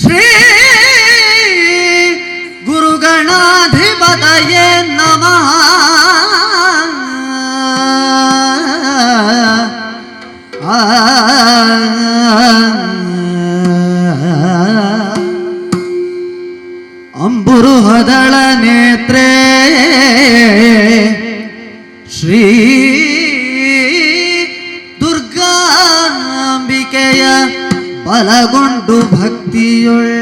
ಶ್ರೀ ಗುರುಗಣಾಧಿಪತಯೇ ನಮಃ. ಅಂಬುರುಹದಳ ನೇತ್ರೇ ಶ್ರೀ ದುರ್ಗಾಂಬಿಕೆಯ ಬಲಗೊಂಡು ಭಕ್ತಿಯೊಳ್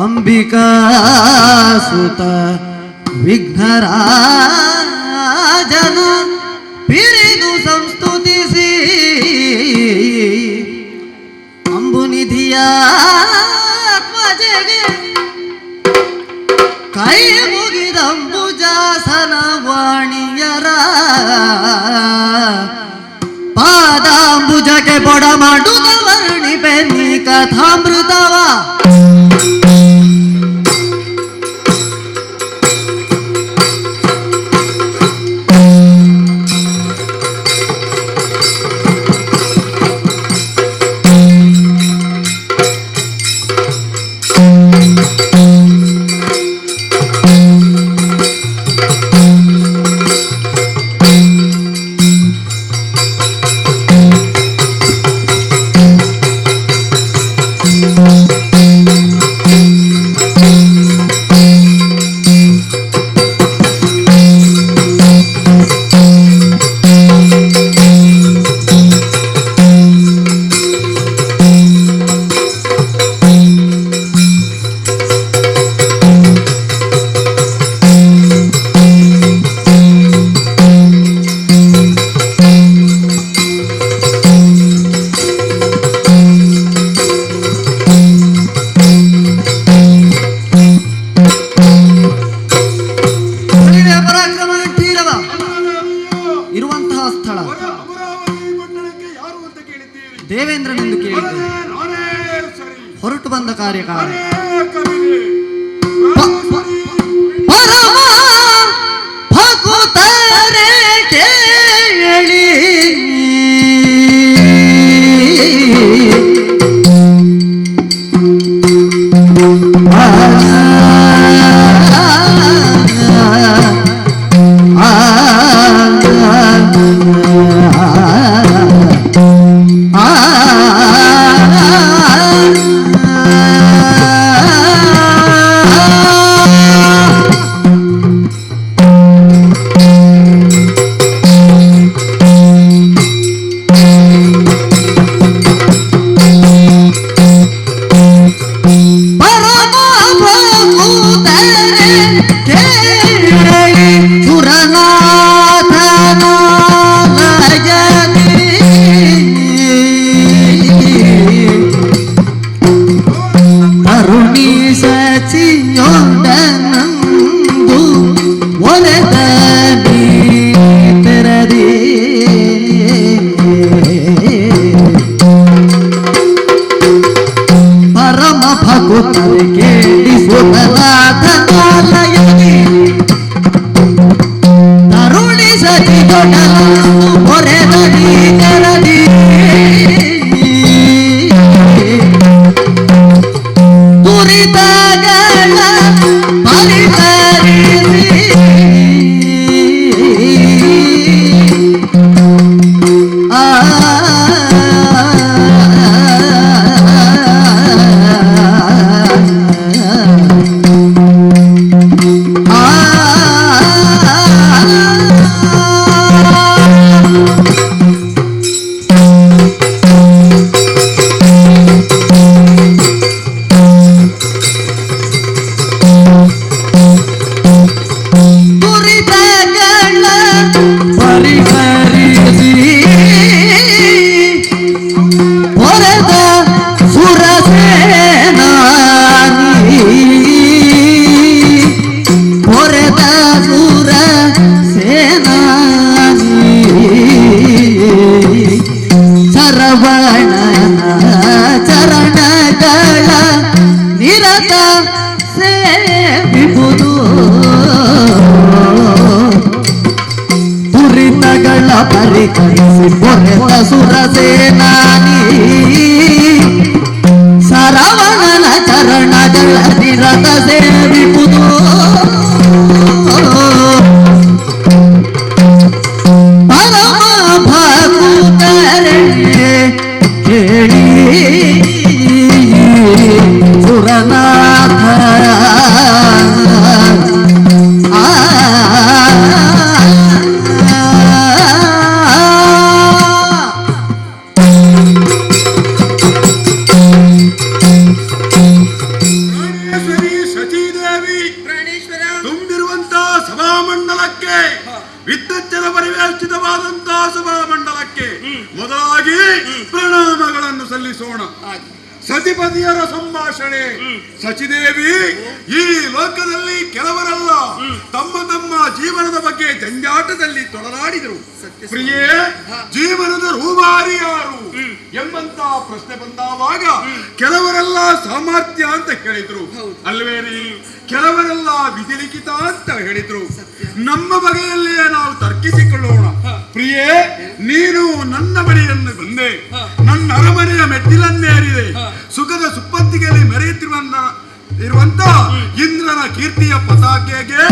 ಅಂಬಿಕಾ ಸುತ ವಿಘ್ನರಾಜನ ಪಿರಿದು ಸಂಸ್ತುತಿಸಿ ಅಂಬುನಿಧಿಯ ಧ್ವಜೆಗೆ ಕೈ ಮುಗಿದಂಬುಜಾಸನ ವಾಣಿಯರ ಪಾದಾಂಬುಜಕ್ಕೆ ಬೊಡ ಮಾಡುತ್ತ ವರ್ಣಿಪೆ ನೀ ಕಥಾಮೃತವ. ಇರುವಂತಹ ಸ್ಥಳ ದೇವೇಂದ್ರನೆಂದು ಕೇಳಿದ್ದೆ. ಹೊರಟು ಬಂದ ಕಾರ್ಯಕಾಲ ಭಕುತರೆ ಕೇಳಿ ಪರಿಕರಿಸಿ ಪೊರೆತ ಸುರಸೇನಾನಿ ಸರವಣನ ಚರಣಗಳಲ್ಲಿ ರಥ ಸೇವಿಪುದು ಪರಮ ಭಕುತರೆ ಕೇಳಿ ಸುರನಾಥ ವಿದ್ಯುಜ್ಜನ ಪರಿವೇಷ್ಟಿತವಾದಂತಹ ಸಭಾಮಂಡಲಕ್ಕೆ ಮೊದಲಾಗಿ ಪ್ರಣಾಮಗಳನ್ನು ಸಲ್ಲಿಸೋಣ. ಸತಿಪತಿಯರ ಸಂಭಾಷಣೆ. ಸಚಿದೇವಿ, ಈ ಲೋಕದಲ್ಲಿ ಕೆಲವರೆಲ್ಲ ತಮ್ಮ ತಮ್ಮ ಜೀವನದ ಬಗ್ಗೆ ಜಂಜಾಟದಲ್ಲಿ ತೊಡಲಾಡಿದರು. ಪ್ರಿಯೇ, ಜೀವನದ ರೂವಾರಿ ಯಾರು ಎಂಬಂತ ಪ್ರಶ್ನೆ ಬಂದಾವಾಗ ಕೆಲವರೆಲ್ಲ ಸಾಮರ್ಥ್ಯ ಅಂತ ಹೇಳಿದ್ರು ಅಲ್ವೇರಿ, ಕೆಲವರೆಲ್ಲ ವಿಧಿಲಿಖಿತ ಅಂತ ಹೇಳಿದ್ರು. ನಮ್ಮ ಬಗೆಯಲ್ಲೇ ನಾವು ತರ್ಕಿಸಿಕೊಳ್ಳೋಣ. ಪ್ರಿಯೇ, ನೀನು ನನ್ನ ಬಳಿಯನ್ನು ಬಂದೆ, ನನ್ನ ಅರಮನೆಯ ಮೆಟ್ಟಿಲನ್ನೇರಿದೆ, ಸುಖದ ಸುಪ್ಪತ್ತಿಗೆಯಲ್ಲಿ ಮೆರೆಯುತ್ತಿರುವಂತ ಇಂದ್ರನ ಕೀರ್ತಿಯ ಪತಾಕೆಗೆ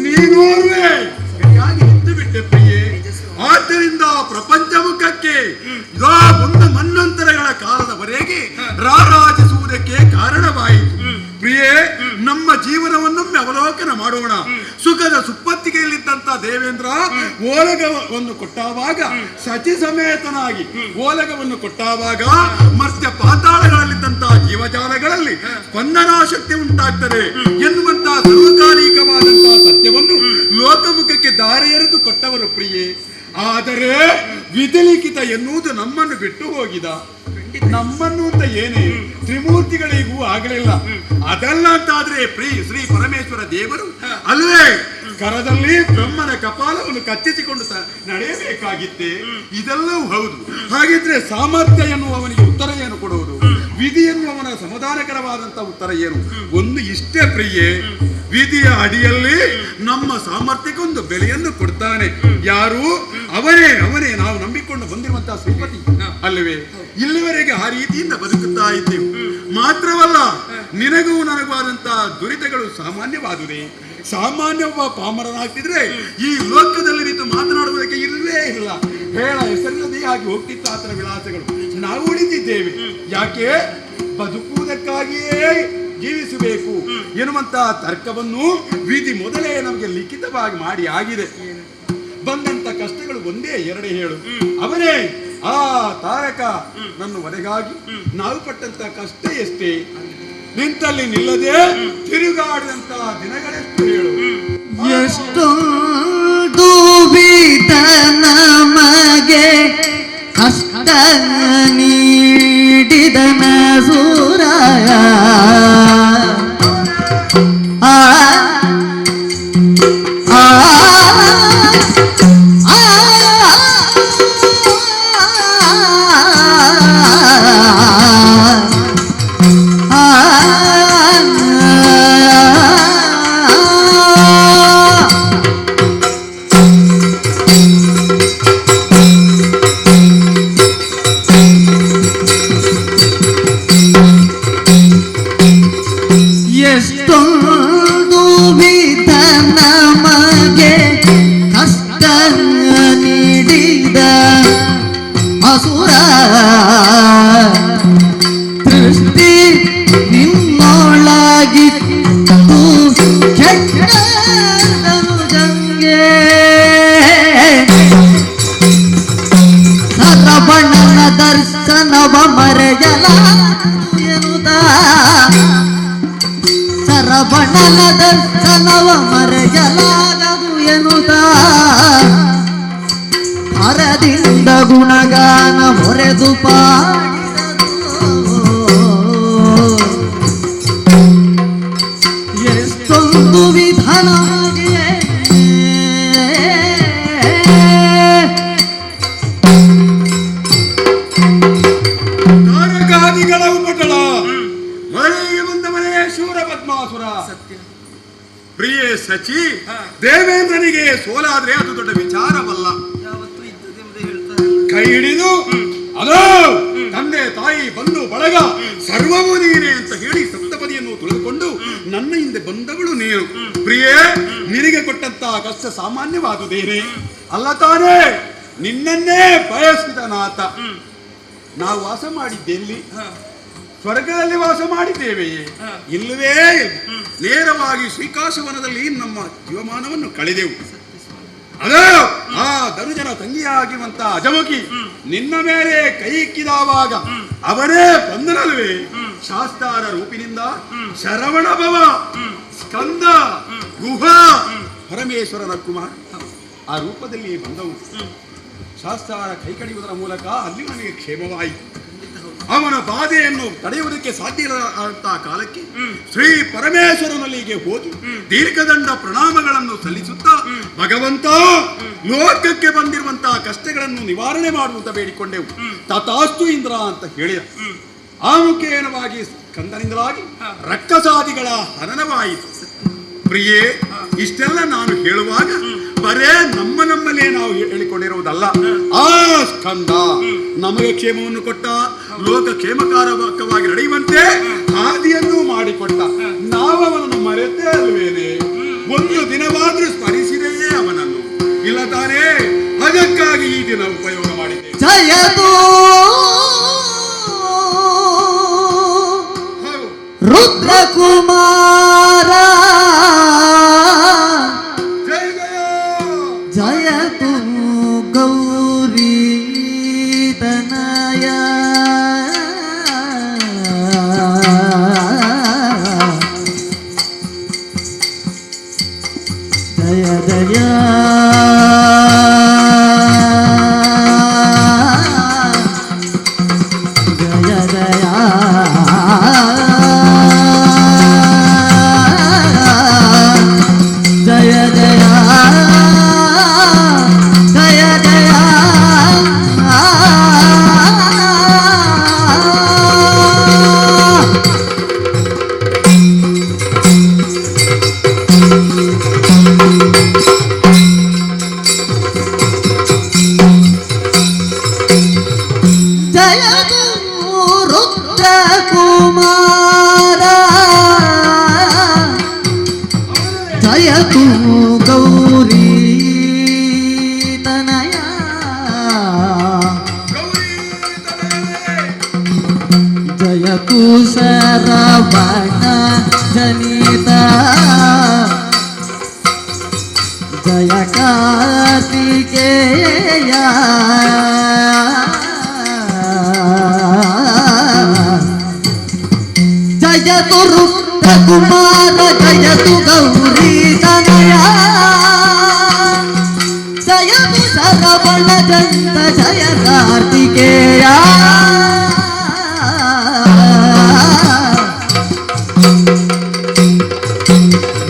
ನೀನೋರ್ವೆ ಸರಿಯಾಗಿ ನಿಂತು ಬಿಟ್ಟೆ ಪ್ರಿಯೆ. ಆದ್ದರಿಂದ ಪ್ರಪಂಚ ಮುಖಕ್ಕೆ ಒಂದು ಮನ್ವಂತರಗಳ ಕಾಲದವರೆಗೆ ರಾರಾಜಿಸುವುದಕ್ಕೆ ಕಾರಣವಾಯಿತು. ಪ್ರಿಯೇ, ನಮ್ಮ ಜೀವನವನ್ನೊಮ್ಮೆ ಅವಲೋಕನ ಮಾಡೋಣ. ಸುಖದ ಸುಪ್ಪತ್ತಿಗೆಯಲ್ಲಿದ್ದಂತ ದೇವೇಂದ್ರ ಓಲಗವನ್ನು ಕೊಟ್ಟಾವಾಗ, ಸಚಿ ಸಮೇತನಾಗಿ ಓಲಗವನ್ನು ಕೊಟ್ಟಾವಾಗ ಮರ್ತ್ಯ ಪಾತಾಳಗಳಲ್ಲಿದ್ದಂತಹ ಜೀವಜಾಲಗಳಲ್ಲಿ ಸ್ಪಂದನಾಶಕ್ತಿ ಉಂಟಾಗ್ತದೆ ಎನ್ನುವಂತಹ ಸರ್ವಕಾಲಿಕವಾದಂತಹ ಸತ್ಯವನ್ನು ಲೋಕಮುಖಕ್ಕೆ ದಾರಿ ಎರೆದು ಕೊಟ್ಟವರು ಪ್ರಿಯೆ. ಆದರೆ ವಿಧಿಲಿಖಿತ ಎನ್ನುವುದು ನಮ್ಮನ್ನು ಬಿಟ್ಟು ಹೋಗಿದ. ನಮ್ಮನ್ನು ಅಂತ ಏನೇ ತ್ರಿಮೂರ್ತಿಗಳಿಗೂ ಆಗಲಿಲ್ಲ. ಅದಲ್ಲ ಅಂತಾದ್ರೆ ಶ್ರೀ ಪರಮೇಶ್ವರ ದೇವರು ಅಲ್ವೇ ಕರದಲ್ಲಿ ಬ್ರಹ್ಮನ ಕಪಾಲವನ್ನು ಕಚ್ಚಿಸಿಕೊಂಡು ನಡೆಯಬೇಕಾಗಿತ್ತೆ. ಇದೆಲ್ಲವೂ ಹೌದು. ಹಾಗಿದ್ರೆ ಸಾಮರ್ಥ್ಯ ಎನ್ನುವವನಿಗೆ ಉತ್ತರ ಏನು ಕೊಡುವುದು? ವಿಧಿ ಎನ್ನುವವನ ಸಮಾಧಾನಕರವಾದಂತಹ ಉತ್ತರ ಏನು? ಒಂದು ಇಷ್ಟೇ ಪ್ರಿಯೆ, ವಿಧಿಯ ಅಡಿಯಲ್ಲಿ ನಮ್ಮ ಸಾಮರ್ಥ್ಯಕ್ಕೊಂದು ಬೆಲೆಯನ್ನು ಕೊಡ್ತಾನೆ. ಯಾರು? ಅವನೇ ನಾವು ನಂಬಿಕೊಂಡು ಬಂದಿರುವಂತಹ ಶ್ರೀಪತಿ ಅಲ್ಲವೇ? ಇಲ್ಲಿವರೆಗೆ ಆ ರೀತಿಯಿಂದ ಬದುಕುತ್ತಾ ಇದ್ದೆವು. ಮಾತ್ರವಲ್ಲ, ನಿನಗೂ ನನಗಾದಂತಹ ದುರಿತಗಳು ಸಾಮಾನ್ಯವಾದುದೇ. ಸಾಮಾನ್ಯವ ಪಾಮರನಾಗ್ತಿದ್ರೆ ಈ ಲೋಕದಲ್ಲಿ ನಿಂತು ಮಾತನಾಡುವುದಕ್ಕೆ ಇಲ್ಲವೇ ಇಲ್ಲ. ಹೇಳ ಹೆಸರಿಲ್ಲದೆ ಹಾಗೆ ಹೋಗ್ತಿತ್ತು ಆತನ ವಿಳಾಸಗಳು. ನಾವು ಉಳಿದಿದ್ದೇವೆ. ಯಾಕೆ? ಬದುಕುವುದಕ್ಕಾಗಿಯೇ ಜೀವಿಸಬೇಕು ಎನ್ನುವಂತಹ ತರ್ಕವನ್ನು ವಿಧಿ ಮೊದಲೇ ನಮಗೆ ಲಿಖಿತವಾಗಿ ಮಾಡಿ ಆಗಿದೆ. ಬಂದಂತ ಕಷ್ಟಗಳು ಒಂದೇ ಎರಡೇ ಹೇಳು. ಅವನೇ ಆ ತಾರಕ ನನ್ನ ವರೆಗಾಗಿ ನಾವು ಪಟ್ಟಂತ ಕಷ್ಟ ಎಷ್ಟೇ, ನಿಂತಲ್ಲಿ ನಿಲ್ಲದೆ ತಿರುಗಾಡಿದಂತಹ ದಿನಗಳೆಷ್ಟು ಹೇಳು. ಎಷ್ಟೊಂದು ಬೀತ ನಮಗೆ ಕಷ್ಟ ನೀಡಿದನ ಸೂರಾಯ ಎಷ್ಟೊಂದು ವಿಧ ನಮಗೆ ಕಷ್ಟ ನೀಡಿದ ಅಸುರ ದೃಷ್ಟಿ ನಿನ್ನೊಳಗಿತ್ತು ಕೆಟ್ಟನು ಜಂಗೆ ಸರಬಣ್ಣನ ದರ್ಶನವ ಮರೆಯಲ ಎನ್ನುತ್ತ ಸರಬಣ್ಣನ ದರ್ಶನವ ಮರೆಯಲಾಗದು ಎನ್ನುತ್ತ ಹರದಿಂದ ಗುಣಗಾನ ಹೊರೆದು ಪಾಡಿದನು. ಎಷ್ಟೊಂದು ವಿಧಾನಗೆ ತಾರಕಾದಿಗಳ ಉಪಟಳ ಮಳೆಗೆ ಬಂದವನೇ ಶೂರ ಪದ್ಮಾಸುರ. ಪ್ರಿಯೇ ಸಚಿ, ದೇವೇಂದ್ರನಿಗೆ ಸೋಲಾದ್ರೆ ಅದು ದೊಡ್ಡ ವಿಚಾರವಲ್ಲ. ಕೈ ಹಿಡಿದು ಅದೋ ತಂದೆ ತಾಯಿ ಬಂಧು ಬಳಗ ಸರ್ವವೂ ನೀನೆ ಅಂತ ಹೇಳಿ ಸಪ್ತಪದಿಯನ್ನು ತುಳಿದುಕೊಂಡು ನನ್ನ ಹಿಂದೆ ಬಂದವಳು ನೀನು. ಪ್ರಿಯೇ, ನಿನಗೆ ಕೊಟ್ಟಂತಹ ಕಷ್ಟ ಸಾಮಾನ್ಯವಾದುದೇನೆ ಅಲ್ಲ ತಾನೇ? ನಿನ್ನನ್ನೇ ಬಯಸಿದ ನಾಥ. ನಾವು ವಾಸ ಮಾಡಿದ್ದೆಲ್ಲಿ? ಸ್ವರ್ಗದಲ್ಲಿ ವಾಸ ಮಾಡಿದ್ದೇವೆಯೇ? ಇಲ್ಲವೇ. ನೇರವಾಗಿ ಶ್ರೀಕಾಶವನದಲ್ಲಿ ನಮ್ಮ ಜೀವಮಾನವನ್ನು ಕಳೆದೆವು. ಅದೋ ಆ ಧನುಜನ ತಂಗಿಯಾಗಿರುವಂತ ಅಜಮುಖಿ ನಿನ್ನ ಮೇಲೆ ಕೈ ಇಕ್ಕಿದವಾಗ ಅವನೇ ಬಂದನಲ್ವೇ ಶಾಸ್ತಾರ ರೂಪಿನಿಂದ ಶರವಣ ಭವ ಸ್ಕಂದ ಗುಹ ಪರಮೇಶ್ವರನ ಕುಮಾರ್ ಆ ರೂಪದಲ್ಲಿ ಬಂದವು. ಶಾಸ್ತಾರ ಕೈ ಕಡಿಯುವುದರ ಮೂಲಕ ಅಲ್ಲಿ ನನಗೆ ಕ್ಷೇಮವಾಯಿತು. ಅವನ ಬಾಧೆಯನ್ನು ತಡೆಯುವುದಕ್ಕೆ ಸಾಧ್ಯ ಇಲ್ಲದಂತಹ ಕಾಲಕ್ಕೆ ಶ್ರೀ ಪರಮೇಶ್ವರನಲ್ಲಿಗೆ ಹೋಗಿ ದೀರ್ಘದಂಡ ಪ್ರಣಾಮಗಳನ್ನು ಸಲ್ಲಿಸುತ್ತಾ ಭಗವಂತ ಲೋಕಕ್ಕೆ ಬಂದಿರುವಂತಹ ಕಷ್ಟಗಳನ್ನು ನಿವಾರಣೆ ಮಾಡುವಂತ ಬೇಡಿಕೊಂಡೆವು. ತಥಾಸ್ತು ಇಂದ್ರ ಅಂತ ಹೇಳಿದ. ಆ ಮುಖೇನವಾಗಿ ಕಂದನಿಂದಲಾಗಿ ರಕ್ಕಸಾದಿಗಳ ಹನನವಾಯಿತು. ಪ್ರಿಯೇ, ಇಷ್ಟೆಲ್ಲ ನಾನು ಹೇಳುವಾಗ ಬರೇ ನಮ್ಮಲ್ಲೇ ನಾವು ಹೇಳಿಕೊಂಡಿರುವುದಲ್ಲ. ಆ ಸ್ಕಂದ ನಮಗೆ ಕ್ಷೇಮವನ್ನು ಕೊಟ್ಟ, ಲೋಕ ಕ್ಷೇಮಕಾರಕವಾಗಿ ನಡೆಯುವಂತೆ ಹಾದಿಯನ್ನು ಮಾಡಿಕೊಟ್ಟ. ನಾವವನನ್ನು ಮರೆತೇ ಅಲ್ವೇನೆ? ಒಂದು ದಿನವಾದ್ರೂ ಸ್ಮರಿಸಿದೆಯೇ ಅವನನ್ನು? ಇಲ್ಲ ತಾನೇ? ಅದಕ್ಕಾಗಿ ಈ ದಿನ ಉಪಯೋಗ ಮಾಡಿದೆ. ಜಯದು ರುದ್ರಕುಮಾರ ಜಯತು ಗೌರಿ ತನಯ ಜಯ ಜಯ ಜಯತು ಗೌರಿ ತನಯ ಜಯತು ಶರವಣ ಜನಿತ ಜಯ ಕಾರ್ತಿಕೇಯ ಜಯತು ರುದ್ರಕುಮಾರ ಜಯತು ಗೌರಿ ತನಯ ಜಯತು ಶರವಣ ಜಂತ ಜಯ ಕಾರ್ತಿಕೇಯ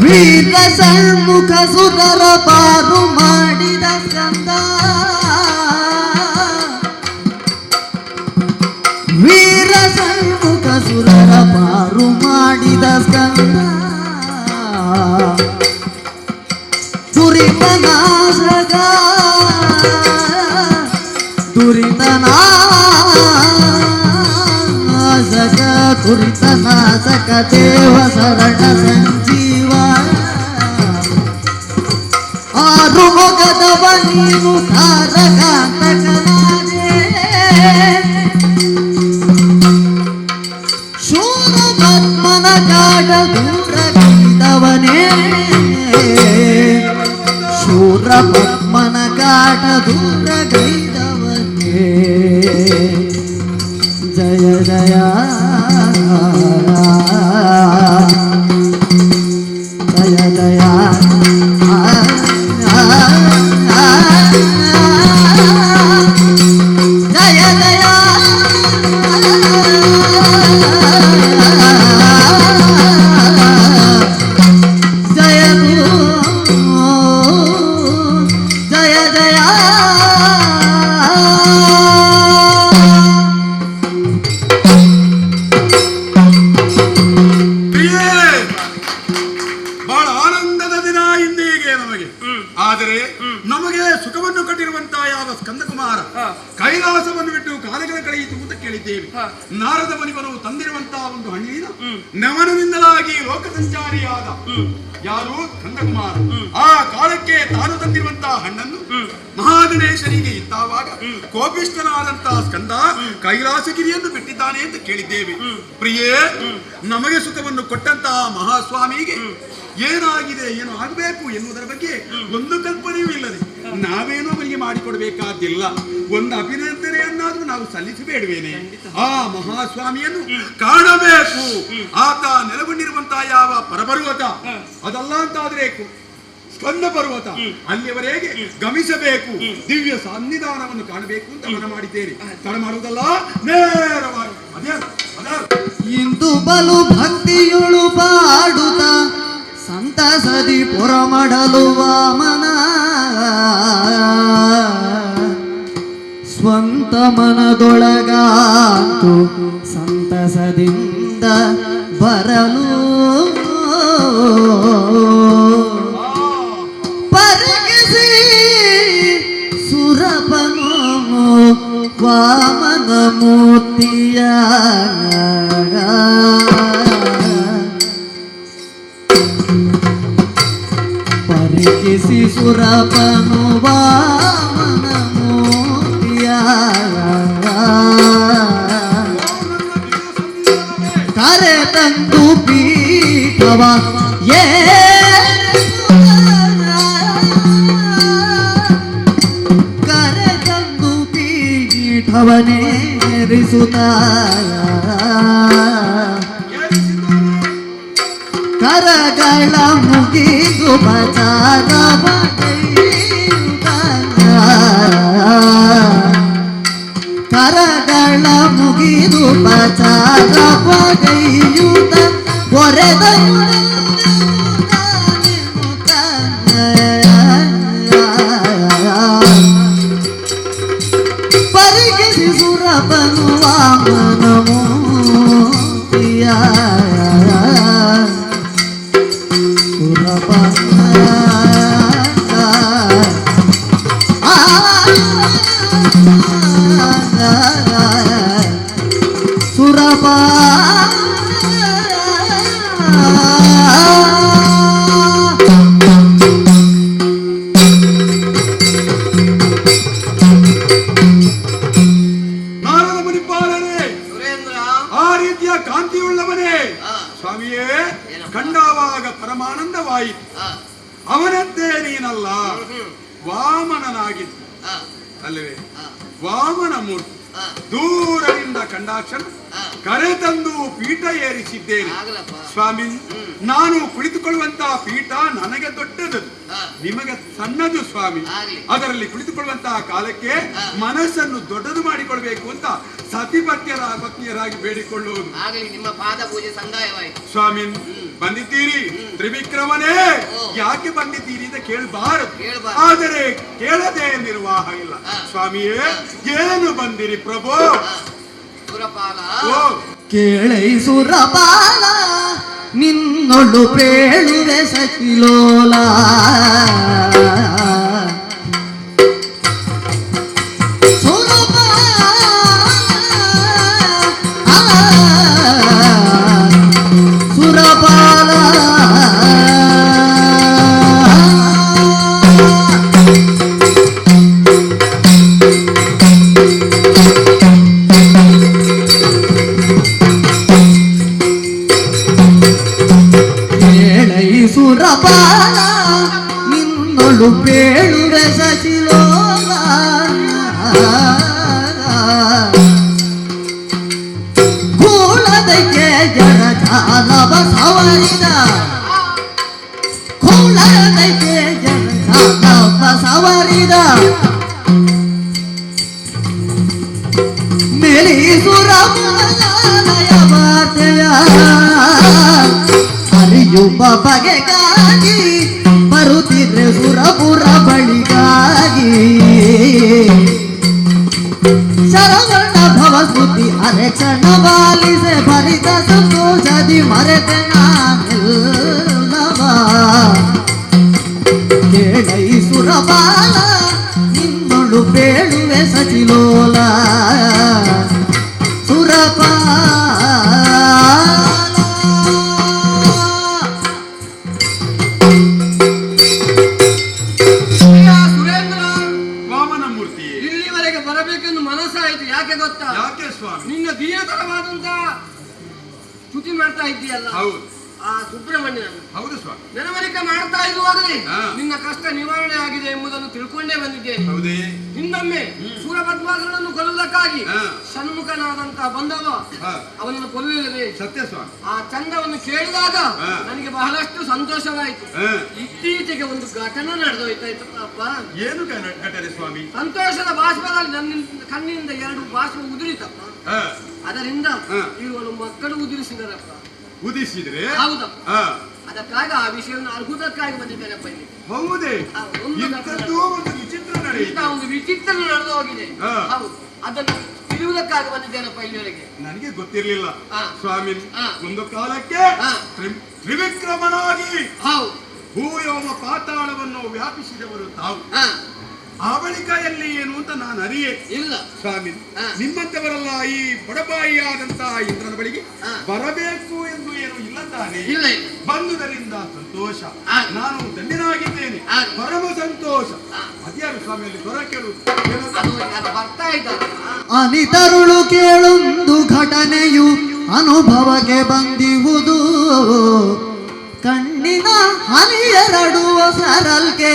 ವೀರ ಸಣ್ಮುಖ ಸುರರ ಪಾರು ಮಾಡಿದ ಸ್ಕಂದ ವೀರ ಸಣ್ಮುಖ ಸುರರ ಪಾರು ಮಾಡಿದ ಸ್ಕಂದ ದುರಿತನಾಶಕ ದುರಿತನಾಶಕ ದುರಿತನಾಶಕ ದೇವ ಶರಣ ಸಂಜೀವ ಆರುಮುಖದವ ನೀನು ತಾರಕಾಂತಕನಾದೆ ಶೂರ ಪದ್ಮನ ಕಾಡ ದೂರಗೈದವನೇ ಶೂರ ಪದ್ಮನ ಕಾಡ ದೂರಗೈದವನೇ ಜಯ ಜಯ ಜಯ ಜಯ ಆದರೆ ನಮಗೆ ಸುಖವನ್ನು ಕಟ್ಟಿರುವಂತಹ ಯಾವ ಸ್ಕಂದಕುಮಾರ ಕೈಲ ಕಾಲಗಳ ಕಳೆಯಿತು ಅಂತ ಕೇಳಿದ್ದೇವೆ. ನಾರದ ಮುನಿಗಳು ತಂದಿರುವಂತಹ ಒಂದು ಹಣ್ಣಿನ ನವನದಿಂದಲಾಗಿ ಲೋಕ ಸಂಚಾರಿಯಾದ ಯಾರು ಕಂದಕುಮಾರ ಆ ಕಾಲಕ್ಕೆ ತಾನು ತಂದಿರುವಂತಹ ಹಣ್ಣನ್ನು ಮಹಾಗಣೇಶನಿಗೆ ಇತ್ತಾವಾಗ ಕೋಪಿಷ್ಠನಾದಂತಹ ಸ್ಕಂದ ಕೈಲಾಸಗಿರಿಯನ್ನು ಬಿಟ್ಟಿದ್ದಾನೆ ಅಂತ ಕೇಳಿದ್ದೇವೆ. ಪ್ರಿಯೇ, ನಮಗೆ ಸುಖವನ್ನು ಕೊಟ್ಟಂತಹ ಮಹಾಸ್ವಾಮಿಗೆ ಏನಾಗಿದೆ, ಏನು ಆಗಬೇಕು ಎನ್ನುವುದರ ಬಗ್ಗೆ ಒಂದು ಕಲ್ಪನೆಯೂ ಇಲ್ಲದೆ ನಾವೇನೋ ಅವರಿಗೆ ಮಾಡಿಕೊಡ್ಬೇಕಾದಿಲ್ಲ. ಒಂದು ಅಭಿನಂದನೆಯನ್ನಾದ್ರೂ ನಾವು ಸಲ್ಲಿಸಬೇಡವೇನೆ? ಆ ಮಹಾಸ್ವಾಮಿಯನ್ನು ಕಾಣಬೇಕು. ಆತ ನೆಲೆಗೊಂಡಿರುವಂತಹ ಯಾವ ಪರಪರ್ವತ ಅದಲ್ಲ ಅಂತಾದ್ರೆ ಸ್ಕಂದ ಪರ್ವತ, ಅಲ್ಲಿಯವರೆಗೆ ಗಮಿಸಬೇಕು, ದಿವ್ಯ ಸನ್ನಿಧಾನವನ್ನು ಕಾಣಬೇಕು ಅಂತ ಮನ ಮಾಡಿದ್ದೇನೆ. ತಡ ಮಾಡುವುದಲ್ಲ, ನೇರವಾಗಿ ಇಂದು ಬಲು ಭಕ್ತಿಯುಳು ಪಾಡುತ್ತ ಸಂತಸದಿ ಪುರಮಡಲು ವಾಮನ ಸ್ವಂತ ಮನದೊಳಗಾತು ಸಂತಸದಿಂದ ಬರಲು ಪರಗಿಸಿ ಸುರಪನು ವಾಮನ ಮೂರ್ತಿಯ ಪರಿಕಿಸಿ ಸುರಪನು ವಾಮನ ಮೂರ್ತಿಯ ಕರೆ ತಂದು ಪೀಠವ ಕರೆ ತಂದು ಪೀಠವನೇರಿಸುತ್ತ ಕರಗಳ ಮುಗಿದು ಬಚಾರವ ಕರಗಳ ಮುಗಿದು ಬಚಾರವ ಗೈಯುತ ಹೊರೆದ ಪರಿಗಿಸಿ ಸುರಪನು ವಾಮನ ಮೂರ್ತಿಯ ಸುರಪ ನಾರದ ಮುನಿಪಾಲನೆ, ಆ ರೀತಿಯ ಕಾಂತಿಯುಳ್ಳವನೇ ಸ್ವಾಮಿಯೇ, ಕಂಡಾವಾಗ ಪರಮಾನಂದವಾಯಿತು. ಅವನದ್ದೇ ನೀನಲ್ಲ, ವಾಮನನಾಗಿದ್ದು ಅಲ್ಲವೇ? ವಾಮನ ಮೂರ್ತಿ ದೂರದಿಂದ ಕಂಡಾಕ್ಷಣ ಕರೆ ತಂದು ಪೀಠ ಏರಿಸಿದ್ದೇನೆ. ಸ್ವಾಮಿ, ನಾನು ಕುಳಿತುಕೊಳ್ಳುವಂತಹ ಪೀಠ ನನಗೆ ದೊಡ್ಡದು, ನಿಮಗೆ ಸಣ್ಣದು ಸ್ವಾಮಿ. ಅದರಲ್ಲಿ ಕುಳಿತುಕೊಳ್ಳುವಂತಹ ಕಾಲಕ್ಕೆ ಮನಸ್ಸನ್ನು ದೊಡ್ಡದು ಮಾಡಿಕೊಳ್ಬೇಕು ಅಂತ ಪತ್ನಿಯರಾಗಿ ಬೇಡಿಕೊಳ್ಳುವುದು. ನಿಮ್ಮ ಪಾದ ಪೂಜೆ ಸಂದಾಯವಾಯಿತು ಸ್ವಾಮಿ. ಬಂದಿದ್ದೀರಿ ತ್ರಿವಿಕ್ರಮನೇ, ಯಾಕೆ ಬಂದಿದ್ದೀರಿ ಅಂತ ಕೇಳಬಾರದು, ಆದರೆ ಕೇಳದೆ ನಿರ್ವಾಹ ಇಲ್ಲ. ಸ್ವಾಮಿಯೇ, ಏನು ಬಂದಿರಿ ಪ್ರಭು? ಕೇಳೈ ಸುರಪಾಲ ನಿನ್ನೊಳು ಪೇಳುವೆ ಸತಿಲೋಲ ಸುರಪಾಲ ಸುರಪಾಲ ನಿನ್ನೊಳು ಪೇಳುವೆ ಸಚಿಲೋಲ ಕೂಳದಕ್ಕೆ ಜರ ಜಾಲವ ಸವರಿದ ಕೂಳದಕ್ಕೆ ಜರ ಜಾಲವ ಸವರಿದ ಮೇಲಿ ಸುರಪಾಲಯ ವಾರ್ತೆಯ ಅರಿಯುವ ಬಗೆಗಾಗಿ ಬರುತ್ತಿದ್ರೆ ಸುರಪುರ ಬಳಿಗಾಗಿ ಶರವಣ ಭವಸ್ತುತಿ ಅರೆಕ್ಷಣವಾಲಿಸೆ ಭರಿತ ಸಂತೋಷದಿ ಮರೆತೆ ನಾನೆಲ್ಲವ ಕೇಳೈ ಸುರಪಾಲ ನಿನ್ನೊಳು ಬೇಳುವೆ ಸಚಿಲೋಲ ಮೋಸ ಆಯ್ತು. ಯಾಕೆ ಗೊತ್ತಾ? ಯಾಕೆ ಸ್ವಾಮಿ? ನಿನ್ನ ದೀನತರವಾದಂತ ಸ್ತುತಿ ಮಾಡ್ತಾ ಇದ್ದೀಯಲ್ಲ ಹೌದು ಆ ಸುಬ್ರಹ್ಮಣ್ಯನ. ಹೌದು ಸ್ವಾಮಿ. ನೆನವರಿಕೆ ಮಾಡ್ತಾ ಇರುವಾಗಲೇ ಹಾ. ನಿನ್ನ ಕಷ್ಟ ನಿವಾರಣೆ ಆಗಿದೆ ಎಂಬುದನ್ನು ತಿಳ್ಕೊಂಡೇ ಬಂದಿದ್ದೇನೆ. ಹೌದೇ? ಇನ್ನೊಮ್ಮೆ ಸೂರಪದ್ಮಾಸುರನನ್ನು ಕೊಲ್ಲುವುದಕ್ಕಾಗಿ ಹಾ. ಷಣ್ಮುಖನಾದಂತ ಬಂದವ ಹಾ. ಅವನನ್ನು ಕೊಲ್ಲುವುದೇ. ಸತ್ಯ ಸ್ವಾಮಿ. ಆ ಚಂದವನ್ನು ಕೇಳಿದಾಗ ಹಾ. ನನಗೆ ಬಹಳಷ್ಟು ಸಂತೋಷವಾಯಿತು. ಹಾ. ಇತ್ತೀಚೆಗೆ ಒಂದು ಘಟನೆ ನಡೆದೋಯ್ತಾಯ್ತಪ್ಪ. ಏನು ಘಟನೆ ಸ್ವಾಮಿ? ಸಂತೋಷದ ಬಾಷ್ಪದಲ್ಲಿ ನನ್ನ ಕಣ್ಣಿಂದ 2 ಬಾಷ್ಪ ಉದುರಿತಪ್ಪ. ಹಾ. ಅದರಿಂದ ಹಾ. ಇವರು ಮಕ್ಕಳು ಉದುರಿಸಿದರಪ್ಪ. ಉದಿಸಿದ್ರೆ? ಹೌದಪ್ಪ. ಹಾ. ಅದಕ್ಕಾಗಿ ಆ ವಿಷಯವನ್ನು ಅರ್ಹುತಕ್ಕಾಗಿ ಬಂದಿದ್ದೇನಪ್ಪ ಇಲ್ಲಿ. ಹೌದೇ? ಒಂದು ಇಂಥದ್ದು ಒಂದು ವಿಚಿತ್ರ ನಡೆಯಿತು. ಒಂದು ವಿಚಿತ್ರ ನಡೆದು ಹೋಗಿದೆ. ಹಾ. ಹೌದು, ಅದನ್ನು ತಿಳಿಯುವುದಕ್ಕಾಗಿ ಬಂದಿದ್ದೇನಪ್ಪ ಇಲ್ಲಿವರೆಗೆ. ನನಗೆ ಗೊತ್ತಿರ್ಲಿಲ್ಲ ಹಾ. ಸ್ವಾಮಿ. ಹಾ. ಒಂದು ಕಾಲಕ್ಕೆ ಹಾ. ತ್ರಿವಿಕ್ರಮನಾಗಿ ಹೌದು. ಭೂಯೋಮ ಪಾತಾಳವನ್ನು ವ್ಯಾಪಿಸಿದವರು ತಾವು. ಹಾ. ಆ ಬಳಿಕ ಎಲ್ಲಿ ಏನು ಅಂತ ನಾನು ಅರಿಯೇ ಇಲ್ಲ ಸ್ವಾಮಿ. ಹಾ. ನಿಮ್ಮಂತವರೆಲ್ಲ ಈ ಬಡಬಾಯಿಯಾದಂತಹ ಇಂದ್ರನ ಬಳಿಗೆ ಹಾ. ಬರಬೇಕು ಎಂದು ಏನು ಇಲ್ಲ ತಾನೆ? ಇಲ್ಲ ಇಲ್ಲ. ಬಂದುದರಿಂದ ಸಂತೋಷ. ಹಾ. ನಾನು ಧನ್ಯನಾಗಿದ್ದೇನೆ. ಹಾ. ಪರಮ ಸಂತೋಷ. ಹಾ. ಅದ್ಯಾರು ಸ್ವಾಮಿಯಲ್ಲಿ ಸ್ವರ ಕೇಳುವುದು? ಅದು ಯಾರು ಬರ್ತಾ ಇದ್ದಾರೆ? ಅನಿತರುಳು ಕೇಳೊಂದು ಘಟನೆಯು ಅನುಭವಕ್ಕೆ ಬಂದಿಹುದು. ಕಣ್ಣಿನ ಹನಿಯರಡುವ ಸರಲ್ಗೆ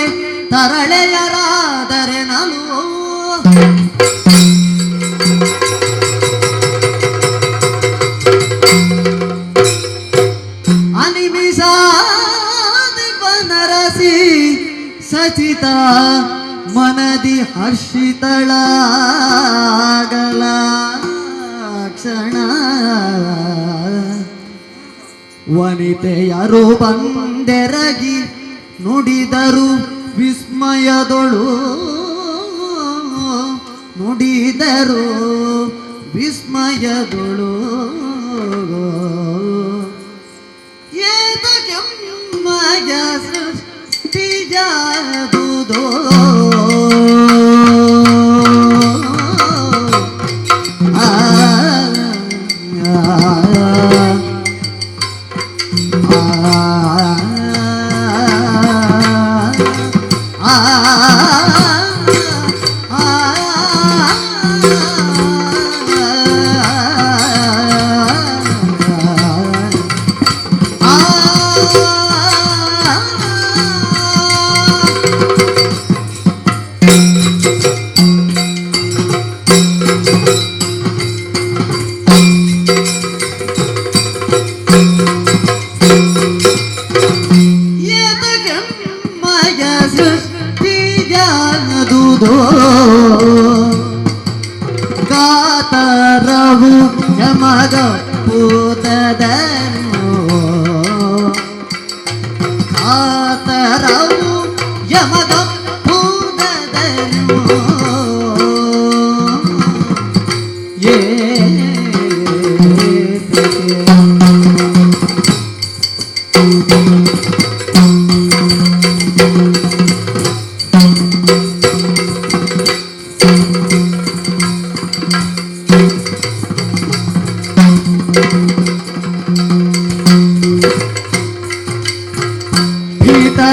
ತರಳೆಯರಾದರೆ ನಲು. ಅನಿಮಿಷಾದಿ ಬನರಸಿ ಸಚಿತ ಮನದಿ ಹರ್ಷಿತಳಾಗಲ ಕ್ಷಣ ವನಿತೆಯರು ಬಂದೆರಗಿ ನುಡಿದರು ವಿಸ್ಮಯದೊಳು. ನುಡಿದರು ವಿಸ್ಮಯದೊಳು. ಏತಕೆಮ್ಮಯ ಸೃಷ್ಟಿಯಾದುದೋ ಕಾತರವು ಯಮಗ ಪೂತದನು. ಕಾತರವು ಯಮಗ ಪೂತದನು.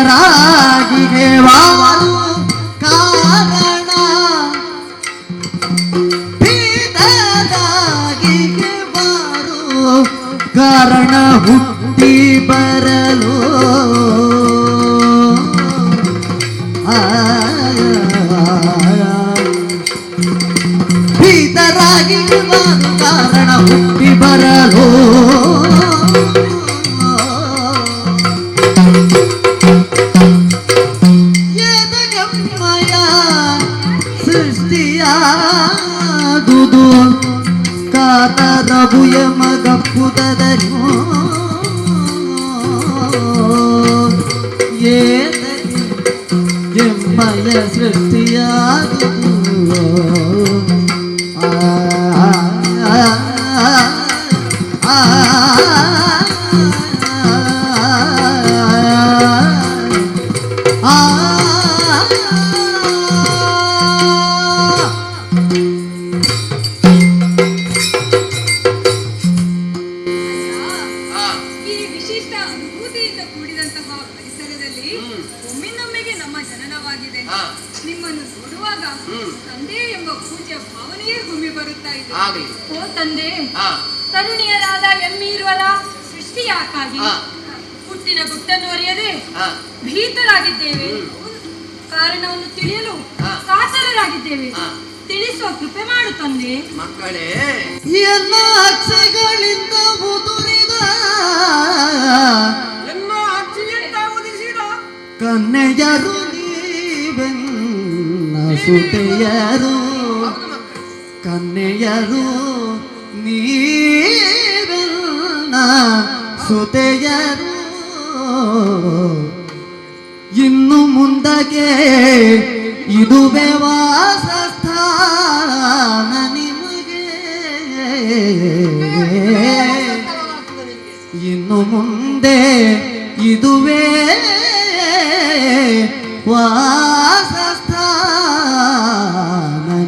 ಭೀತರಾಗಿಗೆ ವಾರು ಕಾರಣ. ಭೀತರಾಗಿಗೆ ವಾರು ಕಾರಣ ಹುಟ್ಟಿ ಬರಲು. ಭೀತರಾಗಿಗೆ ವಾರು ಕಾರಣ ಹುಟ್ಟಿ ಬರಲು. ಸೃಷ್ಟಿಯಾದುದು ಕಾತರವು ಯಮಗ ಪುತದನು. ಎಮ್ಮಯ ಸೃಷ್ಟಿಯಾದುದು. ನಿಮ್ಮನ್ನು ನೋಡುವಾಗ ತಂದೆ ಎಂಬ ತುಂಬಿ ಬರುತ್ತಾ ಇದೆ. ಆಗಲಿ. ಓ ತಂದೆ, ಹಾ ತರುಣಿಯರಾದ ಎಮ್ಮೀರ್ವರ ಸೃಷ್ಟಿ ಯಾಕಾಗಿ ಹಾ. ಹುಟ್ಟಿನ ಗುಟ್ಟನ್ನು ಅರಿಯದೆ ಹಾ ಭೀತರಾಗಿದ್ದೇವೆ. ಕಾರಣವನ್ನು ತಿಳಿಯಲು ಹಾ. ಕಾತರರಾಗಿದ್ದೇವೆ. ಹಾ. ತಿಳಿಸುವ ಕೃಪೆ ಮಾಡು ತಂದೆ. ಮಕ್ಕಳೇ, ಎಲ್ಲ ಅಕ್ಷಗಳಿಂದ ಉದುರಿದ ಎನ್ನ ಅಜ್ಜಿಯಿಂದ ಉದಿಸಿದ ಕನ್ನೆಯರು ನೀವೆನ್ನ ಸುತೆಯರು, ಹೌದು ಮಕ್ಕಳೇ. ಕನ್ನೆಯರು ನೀವೆನ್ನ ಸುತೆಯರು. ಇನ್ನು ಮುಂದಕ್ಕೆ ಇದುವೇ ವಾಸಸ್ಥಾನ ನಿಮಗೆ, ಇನ್ನು ಮುಂದೆ ಇದುವೇ ವಾಸಸ್ಥಾನ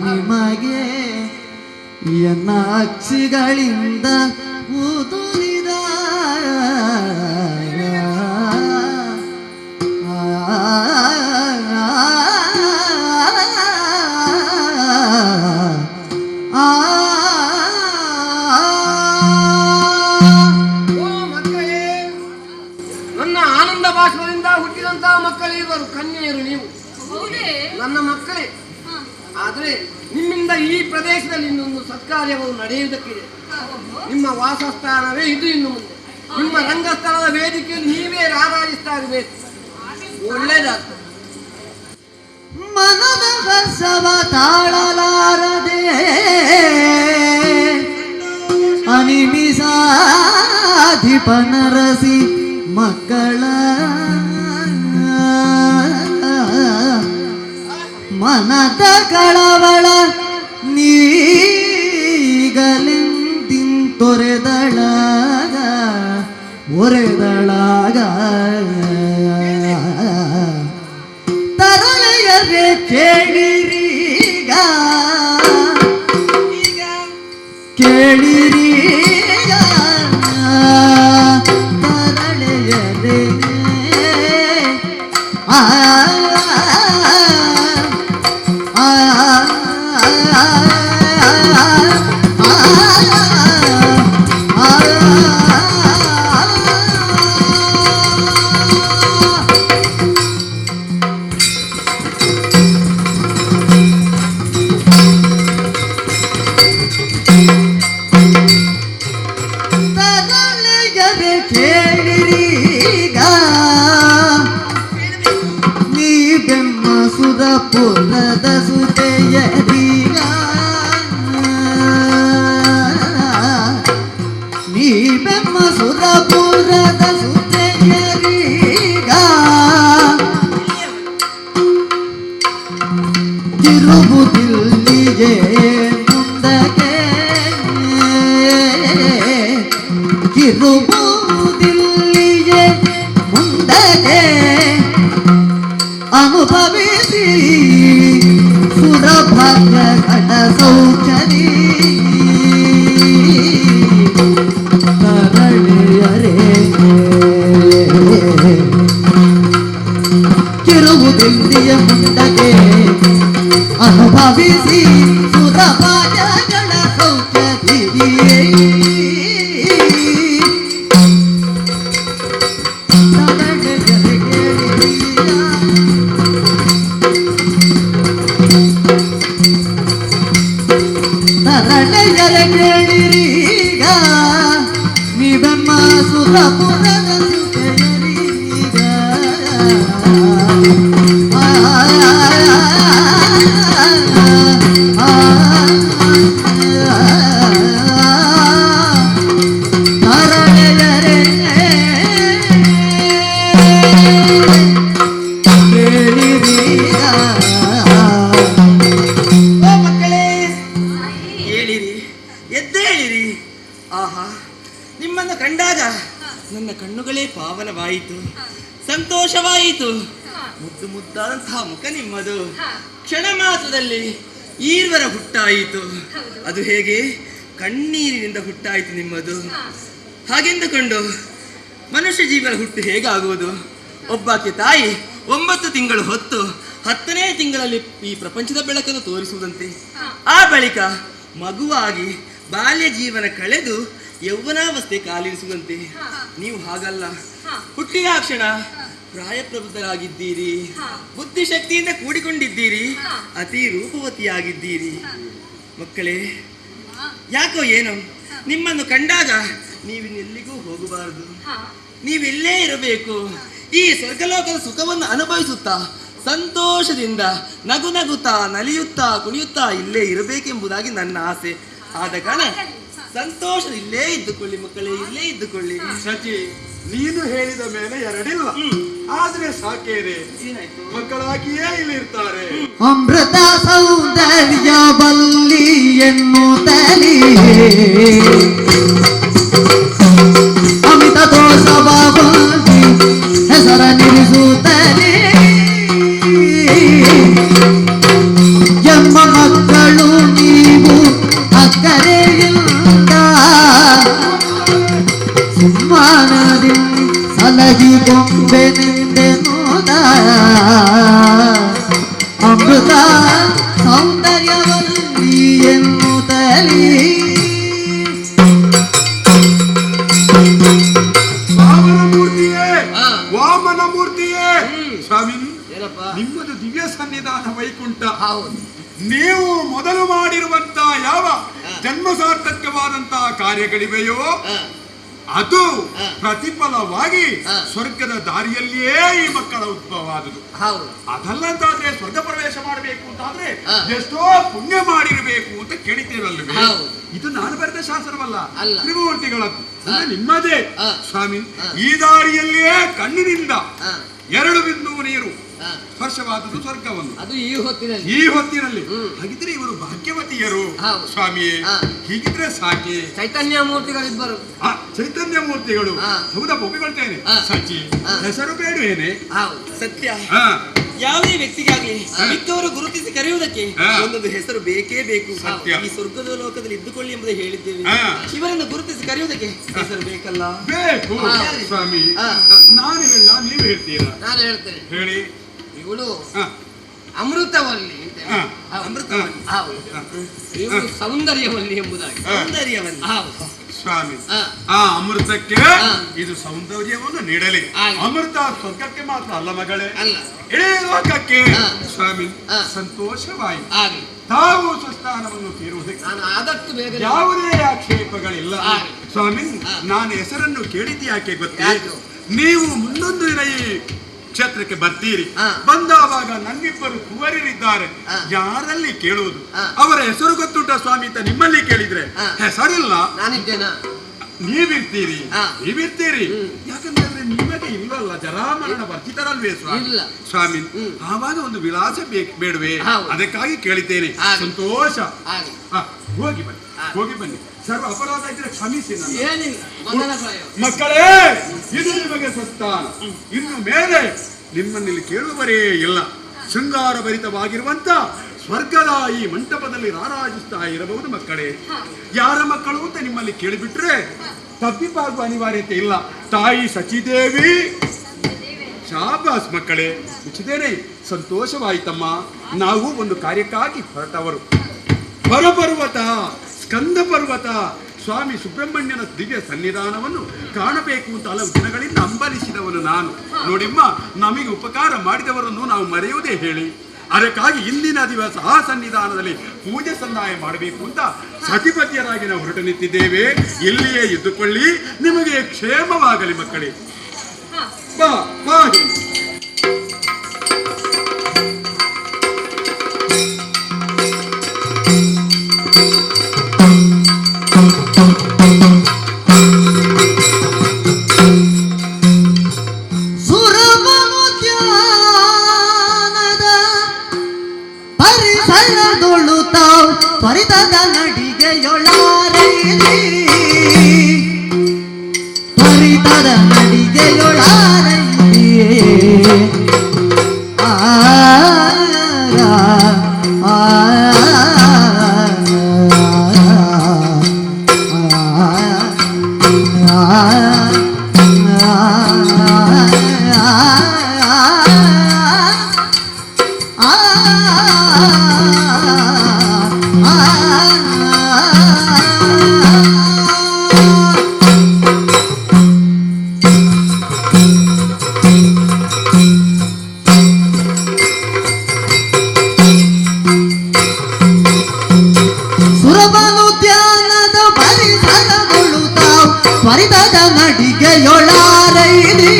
ನಿಮಗೆ. ಎನ್ನ ಅಕ್ಷಿಗಳಿಂದ ಉದುರಿದ ಓ ಮಕ್ಕಳೇ, ನನ್ನ ಆನಂದ ಭಾಷಣದಿಂದ ಹುಟ್ಟಿದಂತಹ ಮಕ್ಕಳೇ ಇವರು, ಕನ್ಯೆಯರು ನೀವು. ಹೌದೇ? ನನ್ನ ಮಕ್ಕಳೇ. ಹಾ. ಆದರೆ ನಿಮ್ಮಿಂದ ಈ ಪ್ರದೇಶದಲ್ಲಿ ಇನ್ನೊಂದು ಸತ್ಕಾರ್ಯವು ನಡೆಯುವುದಕ್ಕಿದೆ. ನಿಮ್ಮ ವಾಸಸ್ಥಾನವೇ ಇದು. ಇನ್ನು ಮುಂದೆ ನಿಮ್ಮ ರಂಗಸ್ಥಳದ ವೇದಿಕೆಯಲ್ಲಿ ನೀವೇ ರಾರಾಜಿಸ್ತಾ ಇರಬೇಕು. ಒಳ್ಳೇದಾಗ್ತದೆ. ಮನದ ಹರ್ಷವ ತಾಳಲಾರದೆ ಅನಿಮಿಸಾಧಿಪನರಸಿ ಮಕ್ಕಳ ಮನದ ಕಳವಳ ನೀಗಲೆಂದಿಂತೊರೆದಳಾಗ ಒರೆದಳಾಗ ತರಳೆಯರೆ ಕೇಳಿರೀಗ, ಕೇಳಿರೀಗ ತರಳೆಯರೆ ಆ ತರಳೆಯರೆ ಕೇಳಿರೀಗ ನೀ ಬೆಮ್ಮ ಸುರಪುರದ ಸುತೆಯರೀಗ, ನೀ ಬೆಮ್ಮ ಸುರಪುರದ ಸುತೆಯರೀಗ. ತಿರುಗುತ್ತಿಲ್ಲಿಗೆ ಮುಂದಕ್ಕೆ, ತಿರುಗುತ್ತಿಲ್ಲಿಗೆ ಮುಂದಕ್ಕೆ ಅನುಭವಿಸಿ ಸುರಭಾಗ್ಯ ಘಟ ಸೌಖ್ಯದಿ ತರಳೆಯರೆ ಕಿರುವುದಿಲ್ಲಿಯ ಮುಂದಕ್ಕೆ ಅನುಭವಿಸಿ ಸುರಭಾಗ್ಯಗಳ ಸೌಖ್ಯದಿ ತರಳೆಯರೆ ಕೇಳಿರೀಗ ನೀವೆಮ್ಮ ಸುರಪುರದ ಸುತೆಯರೀಗ. ತರಳೆಯರೆ ಕೇಳಿರೀಗ. ಓ ಮಕ್ಕಳೇ, ಹೇಳಿರಿ, ಎದ್ದೇಳಿರಿ. ಆಹಾ, ನಿಮ್ಮನ್ನು ಕಂಡಾಗ ನನ್ನ ಕಣ್ಣುಗಳೇ ಪಾವನವಾಯಿತು, ಸಂತೋಷವಾಯಿತು. ಮುದ್ದು ಮುದ್ದಾದಂತಹ ಮುಖ ನಿಮ್ಮದು. ಕ್ಷಣ ಮಾತ್ರದಲ್ಲಿ ಈರ್ವರ ಹುಟ್ಟಾಯಿತು. ಅದು ಹೇಗೆ? ಕಣ್ಣೀರಿನಿಂದ ಹುಟ್ಟಾಯಿತು ನಿಮ್ಮದು. ಹಾಗೆಂದುಕೊಂಡು ಮನುಷ್ಯ ಜೀವನ ಹುಟ್ಟು ಹೇಗಾಗುವುದು? ಒಬ್ಬಾಕೆ ತಾಯಿ 9 ತಿಂಗಳು ಹೊತ್ತು 10ನೇ ತಿಂಗಳಲ್ಲಿ ಈ ಪ್ರಪಂಚದ ಬೆಳಕನ್ನು ತೋರಿಸುವುದಂತೆ. ಆ ಬಳಿಕ ಮಗುವಾಗಿ ಬಾಲ್ಯ ಜೀವನ ಕಳೆದು ಯೌವನಾವಸ್ಥೆ ಕಾಲಿರಿಸುವಂತೆ. ನೀವು ಹಾಗಲ್ಲ, ಹುಟ್ಟಿದ ಕ್ಷಣ ಪ್ರಾಯಪ್ರಬುದ್ಧರಾಗಿದ್ದೀರಿ, ಬುದ್ಧಿಶಕ್ತಿಯಿಂದ ಕೂಡಿಕೊಂಡಿದ್ದೀರಿ, ಅತಿ ರೂಪವತಿಯಾಗಿದ್ದೀರಿ. ಮಕ್ಕಳೇ, ಯಾಕೋ ಏನೋ ನಿಮ್ಮನ್ನು ಕಂಡಾಗ ನೀವಿನ್ನೆಲ್ಲಿಗೂ ಹೋಗಬಾರದು, ನೀವಿಲ್ಲೇ ಇರಬೇಕು. ಈ ಸ್ವರ್ಗಲೋಕದ ಸುಖವನ್ನು ಅನುಭವಿಸುತ್ತಾ ಸಂತೋಷದಿಂದ ನಗು ನಗುತ್ತಾ ನಲಿಯುತ್ತಾ ಕುಣಿಯುತ್ತಾ ಇಲ್ಲೇ ಇರಬೇಕೆಂಬುದಾಗಿ ನನ್ನ ಆಸೆ. ಆದ ಕಾರಣ ಸಂತೋಷ ಇಲ್ಲೇ ಇದ್ದುಕೊಳ್ಳಿ ಮಕ್ಕಳೇ, ಇಲ್ಲೇ ಇದ್ದುಕೊಳ್ಳಿ. ಸಚಿ, ನೀನು ಹೇಳಿದ ಮೇಲೆ ಎರಡಿಲ್ಲ, ಆದ್ರೆ ಸಾಕೇರೆ ಮಕ್ಕಳಾಗಿಯೇ ಇಲ್ಲಿರ್ತಾರೆ. ಅಮೃತ ಸೌಂದರ್ಯ ಬಲ್ಲಿ ಎನ್ನುತ್ತಲೇ ಅಮಿತ ದೋಷವ ಬಲ್ಲಿ ಹೆಸರ ನಿಲ್ಲಿಸುತ್ತಲೇ ಎಂಬ ಮಕ್ಕಳು ನೀವು ಅಕ್ಕರೆಯಿಂದ ಸುಮ್ಮನದಿ ಸಲಹಿಕೊಂಬೆನೆಂದೆನೋದ ಅಮೃತ ಸೌಂದರ್ಯವಲ್ಲಿ ಎನ್ನುತ್ತಲೇ ವಾಮನ ಮೂರ್ತಿಯೇ, ವಾಮನ ಮೂರ್ತಿಯೇ, ಸ್ವಾಮಿ ಏನಪ್ಪ? ನಿಮ್ಮದು ದಿವ್ಯ ಸನ್ನಿಧಾನ ವೈಕುಂಠ. ಹೌದು. ನೀವು ಮೊದಲು ಮಾಡಿರುವಂತ ಯಾವ ಜನ್ಮ ಸಾರ್ಥಕವಾದಂತಹ ಕಾರ್ಯಗಳಿವೆಯೋ ಅದು ಪ್ರತಿಫಲವಾಗಿ ಸ್ವರ್ಗದ ದಾರಿಯಲ್ಲಿಯೇ ಈ ಮಕ್ಕಳ ಉದ್ಭವವಾದುದು. ಅದಲ್ಲಂತಾದ್ರೆ ಸ್ವರ್ಗ ಪ್ರವೇಶ ಮಾಡಬೇಕು ಅಂತಾದ್ರೆ ಎಷ್ಟೋ ಪುಣ್ಯ ಮಾಡಿರಬೇಕು ಅಂತ ಕೇಳಿದ್ದೇವಲ್ವೇ? ಇದು ನಾನು ಬರೆದ ಶಾಸ್ತ್ರವಲ್ಲ, ತ್ರಿಮೂರ್ತಿಗಳದ್ದು, ನಿಮ್ಮದೇ ಸ್ವಾಮಿ. ಈ ದಾರಿಯಲ್ಲಿಯೇ ಕಣ್ಣಿನಿಂದ 2 ಬಿಂದು ನೀರು ಸ್ಪರ್ಶವಾದದ್ದು ಸ್ವರ್ಗವನ್ನು, ಅದು ಈ ಹೊತ್ತಿನಲ್ಲಿ. ಹಾಗಿದ್ರೆ ಇವರು ಭಾಗ್ಯವತಿಯರು ಸ್ವಾಮಿಯೇ. ಹೀಗಿದ್ರೆ ಸಾಕೆ. ಚೈತನ್ಯ ಮೂರ್ತಿಗಳಿಬ್ಬರು. ಚೈತನ್ಯ ಮೂರ್ತಿಗಳು ಹೌದಾ? ಒಪ್ಪಿಕೊಳ್ತೇನೆ. ಸಚಿ, ಹೆಸರು ಬೇಡುವೇನೆ? ಸತ್ಯ. ಯಾವುದೇ ವ್ಯಕ್ತಿಗಾಗ್ಲಿ ಮಿಕ್ಕವರು ಗುರುತಿಸಿ ಕರೆಯುವುದಕ್ಕೆ ಒಂದೊಂದು ಹೆಸರು ಬೇಕೇ ಬೇಕು. ಈ ಸ್ವರ್ಗದ ಲೋಕದಲ್ಲಿ ಇದ್ದುಕೊಳ್ಳಿ ಎಂಬುದೇ ಹೇಳಿದ್ದೇವೆ. ಇವರನ್ನು ಗುರುತಿಸಿ ಕರೆಯುವುದಕ್ಕೆ ಹೆಸರು ಬೇಕಲ್ಲ? ಬೇಕು ಸ್ವಾಮಿ. ನಾನು ಹೇಳ, ನೀವು ಹೇಳ್ತೀರಾ? ನಾನು ಹೇಳ್ತೇನೆ. ಹೇಳಿ. ಇವಳು ಅಮೃತವಲ್ಲಿ, ಇವಳು ಸೌಂದರ್ಯವಲ್ಲಿ ಎಂಬುದಾಗಿ. ಸೌಂದರ್ಯವಲ್ಲಿ ಸ್ವಾಮಿ, ಆ ಅಮೃತಕ್ಕೆ ಇದು ಸೌಂದರ್ಯವನ್ನು ನೀಡಲಿ. ಅಮೃತ ಸ್ವರ್ಗಕ್ಕೆ ಮಾತ್ರ ಅಲ್ಲ ಮಗಳೇ, ಇಡೀ ಲೋಕಕ್ಕೆ ಸ್ವಾಮಿ ಸಂತೋಷವಾಯಿತು. ತಾವು ಸ್ವಸ್ಥಾನವನ್ನು ತೀರುವುದಕ್ಕೆ ನಾನು ಆದಷ್ಟು ಬೇಗ ಯಾವುದೇ ಆಕ್ಷೇಪಗಳಿಲ್ಲ ಸ್ವಾಮಿ. ನಾನು ಹೆಸರನ್ನು ಕೇಳಿದ್ದು ಯಾಕೆ ಗೊತ್ತೇ? ನೀವು ಮುಂದೊಂದು ದಿನ ಈ ಕ್ಷೇತ್ರಕ್ಕೆ ಬರ್ತೀರಿ. ಬಂದಾವಾಗ ನನ್ನಿಬ್ಬರು ಕುವರಿರಿದ್ದಾರೆ, ಯಾರಲ್ಲಿ ಕೇಳುವುದು? ಅವರ ಹೆಸರು ಗೊತ್ತುಂಟ ಸ್ವಾಮಿ ಅಂತ ನಿಮ್ಮಲ್ಲಿ ಕೇಳಿದ್ರೆ ಹೆಸರಿಲ್ಲ. ನೀವಿರ್ತೀರಿ. ಯಾಕಂದ್ರೆ ನಿಮಗೆ ಇಲ್ಲಲ್ಲ, ಜರಾಮರಣ ವರ್ಜಿತರಲ್ವೇ ಸ್ವಾಮಿ? ಆವಾಗ ಒಂದು ವಿಳಾಸ ಬೇಡವೇ? ಅದಕ್ಕಾಗಿ ಕೇಳಿದ್ದೇನೆ. ಸಂತೋಷ. ಹೋಗಿ ಬನ್ನಿ, ಹೋಗಿ ಬನ್ನಿ. ಸರ್ವ ಅಪರಾಧ ಇದ್ರೆ ಕ್ಷಮಿಸಿ. ಮಕ್ಕಳೇ, ಇದು ನಿಮಗೆ ಸ್ವಸ್ಥಾನ. ಇನ್ನು ಮೇಲೆ ನಿಮ್ಮನ್ನಿಲ್ಲಿ ಕೇಳುವವರೇ ಇಲ್ಲ. ಶೃಂಗಾರ ಭರಿತವಾಗಿರುವಂತ ಸ್ವರ್ಗದ ಈ ಮಂಟಪದಲ್ಲಿ ರಾರಾಜಿಸ್ತಾ ಇರಬಹುದು ಮಕ್ಕಳೇ. ಯಾರ ಮಕ್ಕಳು ಅಂತ ನಿಮ್ಮಲ್ಲಿ ಕೇಳಿಬಿಟ್ರೆ ತಪ್ಪಿಪಾಗುವ ಅನಿವಾರ್ಯತೆ ಇಲ್ಲ. ತಾಯಿ ಸಚಿದೇವಿ. ಶಾಬಾಸ್ ಮಕ್ಕಳೇ, ಮುಚ್ಚಿದ್ದೇನೆ. ಸಂತೋಷವಾಯಿತಮ್ಮ. ನಾವು ಒಂದು ಕಾರ್ಯಕ್ಕಾಗಿ ಹೊರಟವರು. ಹೊರಪರ್ವತ, ಸ್ಕಂದ ಪರ್ವತ, ಸ್ವಾಮಿ ಸುಬ್ರಹ್ಮಣ್ಯನ ದಿವ್ಯ ಸನ್ನಿಧಾನವನ್ನು ಕಾಣಬೇಕು ಅಂತ ಹಲವು ದಿನಗಳಿಂದ ಹಂಬಲಿಸಿದವನು ನಾನು. ನೋಡಿಮ್ಮ, ನಮಗೆ ಉಪಕಾರ ಮಾಡಿದವರನ್ನು ನಾವು ಮರೆಯುವುದೇ ಹೇಳಿ. ಅದಕ್ಕಾಗಿ ಇಂದಿನ ದಿವಸ ಆ ಸನ್ನಿಧಾನದಲ್ಲಿ ಪೂಜೆ ಸಂದಾಯ ಮಾಡಬೇಕು ಅಂತ ಸತಿಪತಿಯರಾಗಿ ನಾವು ಹೊರಟು ನಿಂತಿದ್ದೇವೆ. ಇಲ್ಲಿಯೇ ಇದ್ದುಕೊಳ್ಳಿ, ನಿಮಗೆ ಕ್ಷೇಮವಾಗಲಿ ಮಕ್ಕಳೇ. ಬಾ ಬಾ. ತ್ವರಿತದ ನಡಿಗೆಯೊಳಾರೈರಿ, ತ್ವರಿತದ ನಡಿಗೆಯೊಳಾರೈರಿ. ತ್ವರಿತದ ನಡಿಗೆಯೊಳಾರೈದಿ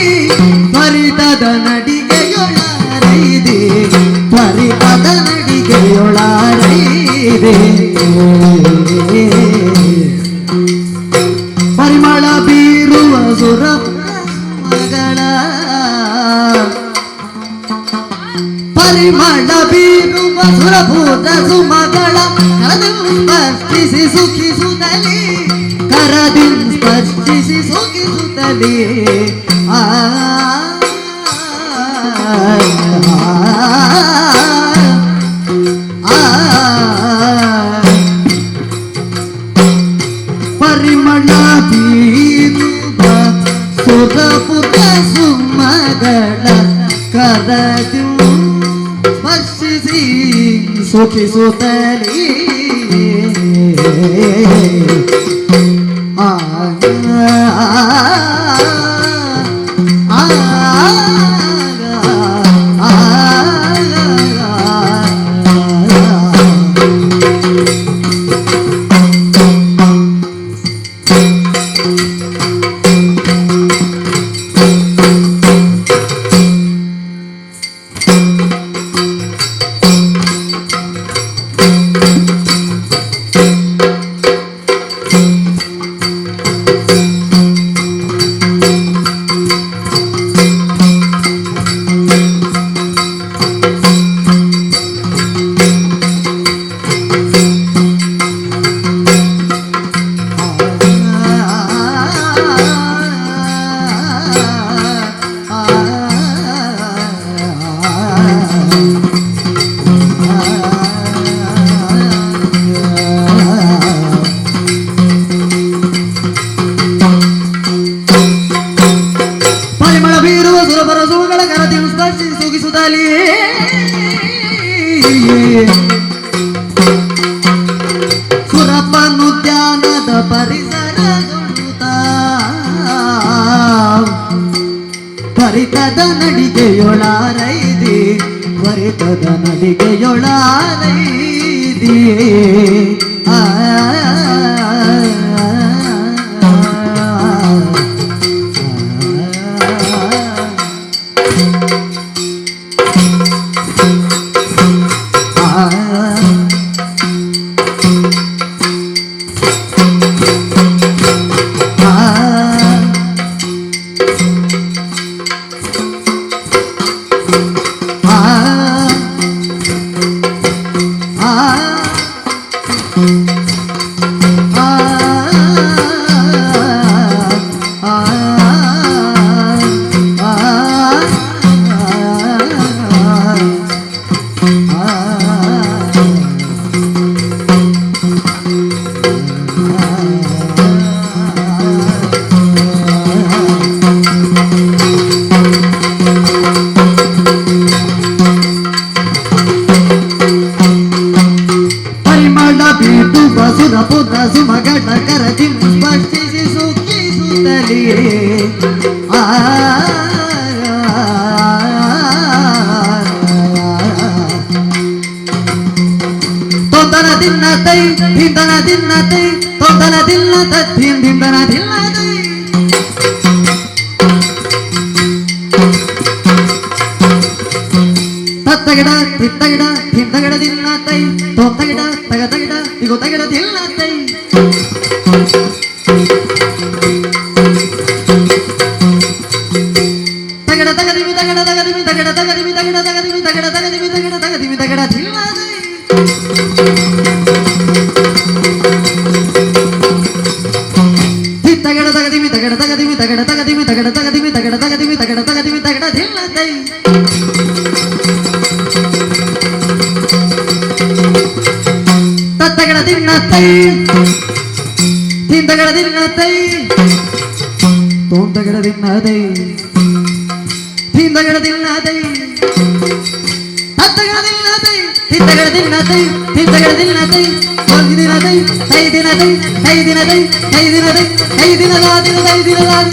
ತ್ವರಿತದ ನಡಿಗೆಯೊಳಾರೈದಿ ತ್ವರಿತದ ನಡಿಗೆಯೊಳಾರೈದಿ ಪರಿಮಳ ಬೀರುವ ಸುರಮಗಳ ಪರಿಮಳ ಬೀರುವ ಸುರಭೂತ ಸುಮಗಳ ಕರದಿಂದ ಸ್ಪರ್ಶಿಸಿ ಸುಖಿಸುತ್ತಲೇ ಕರದಿಂದ ಸ್ಪರ್ಶಿಸಿ ಸುಖಿಸುತ್ತಲೇ ಆ ಪರಿಮಳ ಬೀರುವ ಸುರಭೂತ ಸುಮಗಳ ಕರದಿಂದ ಸ್ಪರ್ಶಿಸಿ ಸುಖಿಸುತ್ತಲೇ ಆ ಸುರಪನುದ್ಯಾನದ ಪರಿಸರಗೊಳ್ಳುತ್ತ ತ್ವರಿತದ ನಡಿಗೆಯೊಳಾರೈದಿ ತ್ವರಿತದ ನಡಿಗೆಯೊಳಾರೈದಿ ಆ ಸುಮಗಳ ಕರದಿಂದ ಸ್ಪರ್ಶಿಸಿ ಸುಖಿಸುತ್ತಲೇ ಆ ತೊಂದನ ದಿನ್ನತೈ ಹಿಂದನ ದಿನ್ನತೈ ತೊಂದನ ದಿನ್ನತ ಹಿಂದಿನ ದಿನ್ನತೈ ತತ್ತಗಿಡ ತಿತ್ತಗಿಡ ಹಿಂದಗಿಡ ದಿನ್ನತೈ ತೊಂದಗಿಡ ತಗತಗಿಡ ಇಗೊತ್ತಗಿಡ ದಿನ್ನತೈ ತಗಡ ತಗದಿಮಿ ತಗಡ ತಗದಿಮಿ ತಗಡ ತಗದಿಮಿ ತಗಡ ತಗದಿಮಿ ತಗಡ ತಗದಿಮಿ ತಗಡ ತಗದಿಮಿ ತಗಡ ದಿನ್ನತೈ ತಗಡ ತಗದಿಮಿ ತಗಡ ತಗದಿಮಿ ತಗಡ ತಗದಿಮಿ ತಗಡ ತಗದಿಮಿ ತಗಡ ತಗದಿಮಿ ತಗಡ ತಗದಿಮಿ ತಗಡ ದಿನ್ನತೈ ತತ್ತಗಡ ದಿನ್ನತೈ ಹಿಂದಗಡ ದಿನ್ನತೈ ತೋಂತಗಡ ದಿನ್ನತೈ ಹಿಂದಗಡ ದಿನ್ನತೈ ತತ್ತಗಡ ದಿನ್ನತೈ ಹಿಂದಗಡ ದಿನ್ನತೈ ಹಿಂದಗಡ ದಿನ್ನತೈ ಒಂದು ದಿನದೈ ಐ ದಿನದೈ ಐ ದಿನದೈ ಐ ದಿನದೈ ಐ ದಿನದ ದಿನದ ಐ ದಿನದ ಆ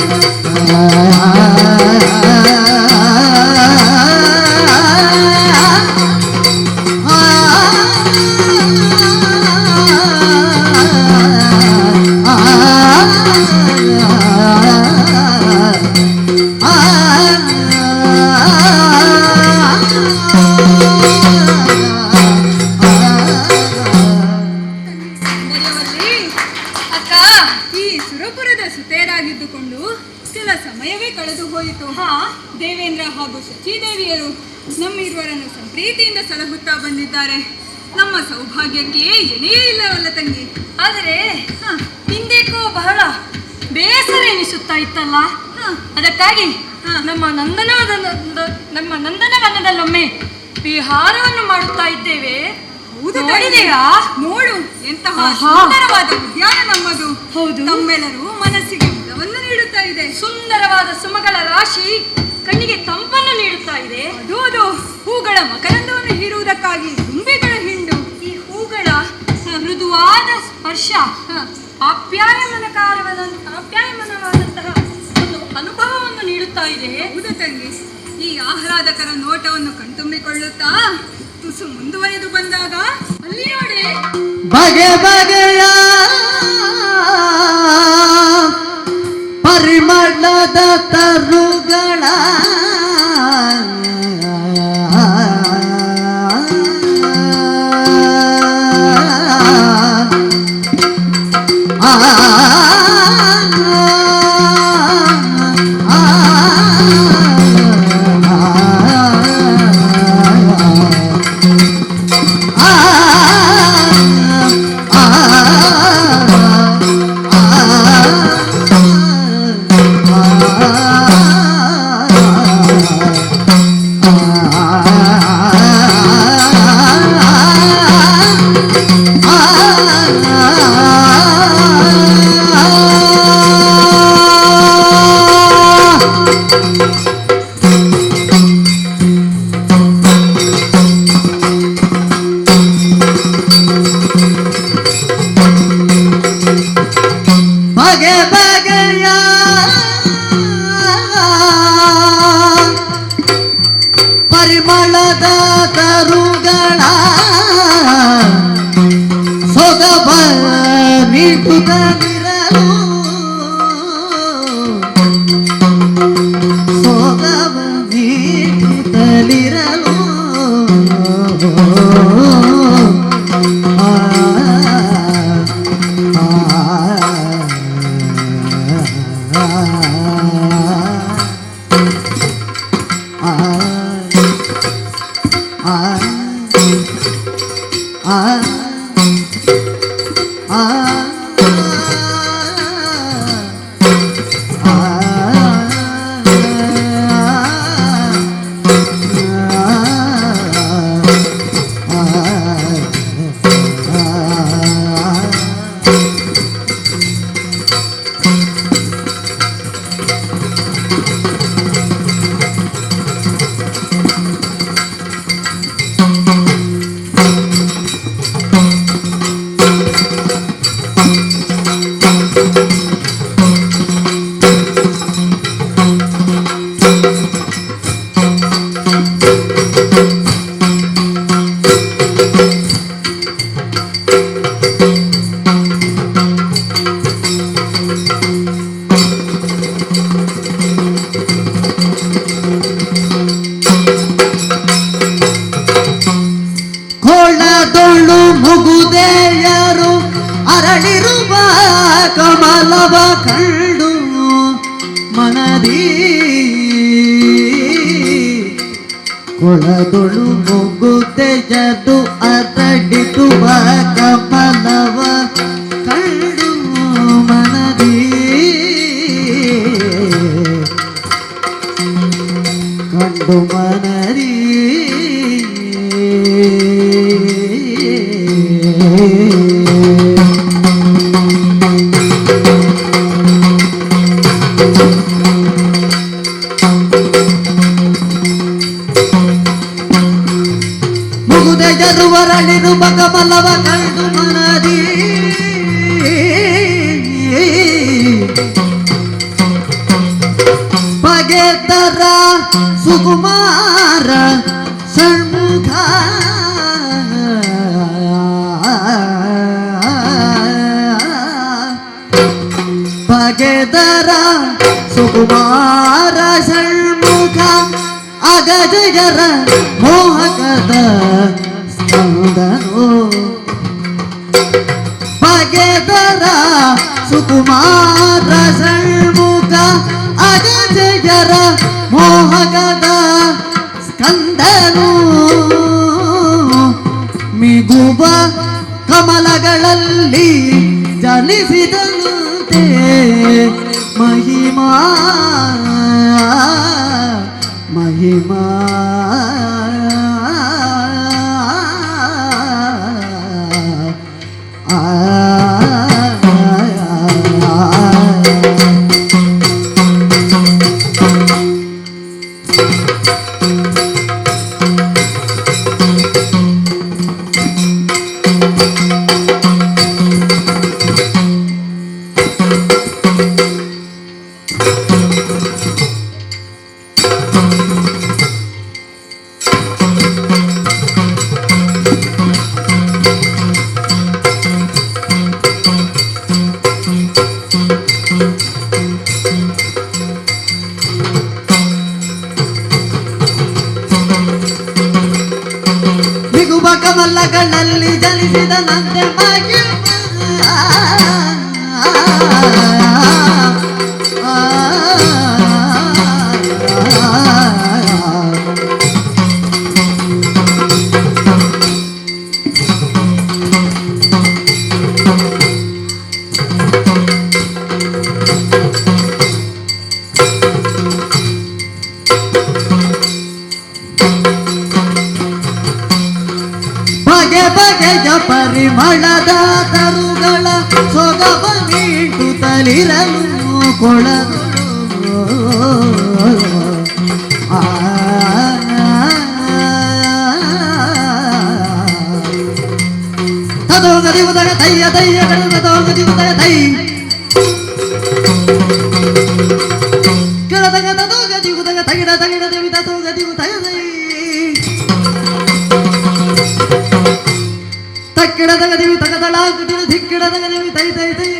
ಈ ಸುರಪುರದ ಸುತೇರಾಗಿದ್ದುಕೊಂಡು ಕೆಲ ಸಮಯವೇ ಕಳೆದು ಹೋಯಿತು. ದೇವೇಂದ್ರ ಹಾಗೂ ಶಚಿದೇವಿಯರು ನಮ್ಮಿರುವರನ್ನು ಸಂಪ್ರೀತಿಯಿಂದ ಸಲಹುತ್ತಾ ಬಂದಿದ್ದಾರೆ. ನಮ್ಮ ಸೌಭಾಗ್ಯಕ್ಕೆ ಎಣೆಯೇ ಇಲ್ಲವಲ್ಲ ತಂಗಿ. ಆದರೆ ಹಿಂದೇಕೋ ಬಹಳ ಬೇಸರ ಎನಿಸುತ್ತಾ ಇತ್ತಲ್ಲ, ಅದಕ್ಕಾಗಿ ನಮ್ಮ ನಂದನವನದಲ್ಲೊಮ್ಮೆ ವಿಹಾರವನ್ನು ಮಾಡುತ್ತಾ ಇದ್ದೇವೆ. ನೋಡಿದೆಯಾ? ನೋಡು, ಎಂತಹ ಸುಂದರವಾದ ಉದ್ಯಾನ ನಮ್ಮದು. ಹೌದು, ನಮ್ಮೆಲ್ಲರೂ ಮನಸ್ಸಿಗೆ ಮುದವನ್ನು ನೀಡುತ್ತಾ ಇದೆ. ಸುಂದರವಾದ ಸುಮಗಳ ರಾಶಿ ಕಣ್ಣಿಗೆ ತಂಪನ್ನು ನೀಡುತ್ತಾ ಇದೆ. ಅದು ಹೂಗಳ ಮಕರಂದವನ್ನು ಹೀರುವುದಕ್ಕಾಗಿ ದುಂಬಿಗಳ ಹಿಂಡು. ಈ ಹೂಗಳ ಮೃದುವಾದ ಸ್ಪರ್ಶ ಆಪ್ಯಾಯಮನವಾದಂತಹ ಒಂದು ಅನುಭವವನ್ನು ನೀಡುತ್ತಾ ಇದೆ. ಹೌದು ತಂಗಿ, ಈ ಆಹ್ಲಾದಕರ ನೋಟವನ್ನು ಕಣ್ತುಂಬಿಕೊಳ್ಳುತ್ತಾ ತುಸು ಮುಂದುವರೆದು ಬಂದಾಗ ಅಲ್ಲಿ ನೋಡಿ ಬಗೆ ಬಗೆಯ ಪರಿಮಳದ ತರುಗಳ ಬಗೆ ಬಗೆಯ ಪರಿಮಳದ ತರುಗಳ ಸೊಗಬ ನೀಡುತ್ತಲಿರಲು ಸೊಗಬ ನೀಡುತ್ತಲಿರಲು ಕೊಳದೊಳು ಮುಗುದೆಯರು ಅರಳಿರುವ ಕಮಲವ ಕಂಡು ಮನದಿ ಕೊಳದೊಳು ಮುಗುದೆಯರು ಅರಳಿರುವ ಕಮಲವ ಕಂಡು ಮನದಿ ಕಂಡು ಮನದಿ ಮುಗುದೆಯರುವರಳಿರುವ ಕಮಲವ ಕಂಡು ಮನದಿ ಬಗೆದರ ಸುಕುಮಾರ ಷಣ್ಮುಖ ಬಗೆದರ ಸುಕುಮಾರ ಷಣ್ಮುಖ ಅಗಜಯರ ಮೋಹಕದ ಸ್ಕಂದನು ಬಗೆದರ ಕುಮಾರ ಷಣ್ಮುಖ ಅಗಜಯರ ಮೋಹಕದ ಸ್ಕಂದನು ಮಿಗುವ ಕಮಲಗಳಲ್ಲಿ ಜನಿಸಿದಂತೆ ಮಹಿಮಾ ಮಹಿಮಾ ಕಮಲಗಳಲ್ಲಿ ಜನಿಸಿದನಂತೆ ಬಗೆಯ ಪರಿಮಳದ ತರುಗಳ ಸೊಗವ ನೀಡುತ್ತಲಿರಲು ಕೊಳದು ತದೋಗದಿ ಉದಗ ತಯ್ಯ ತಯ್ಯ ತದೋಗದಿ ಉದಗ ತೈ ಕೆಳದಗ ತದೋಗದಿ ಉದಗ ತಗಿಡ ತಗಿಡ ದೇವಿ ತದೋಗದಿ ಉದಗ ತೈ ತಕ್ಕಿಡದಗದಿವಿ ತಗದಳಾಗುತ್ತಿನ ಧಿಕ್ಕಿಡದಗದಿವಿ ತೈ ತೈ ತೈ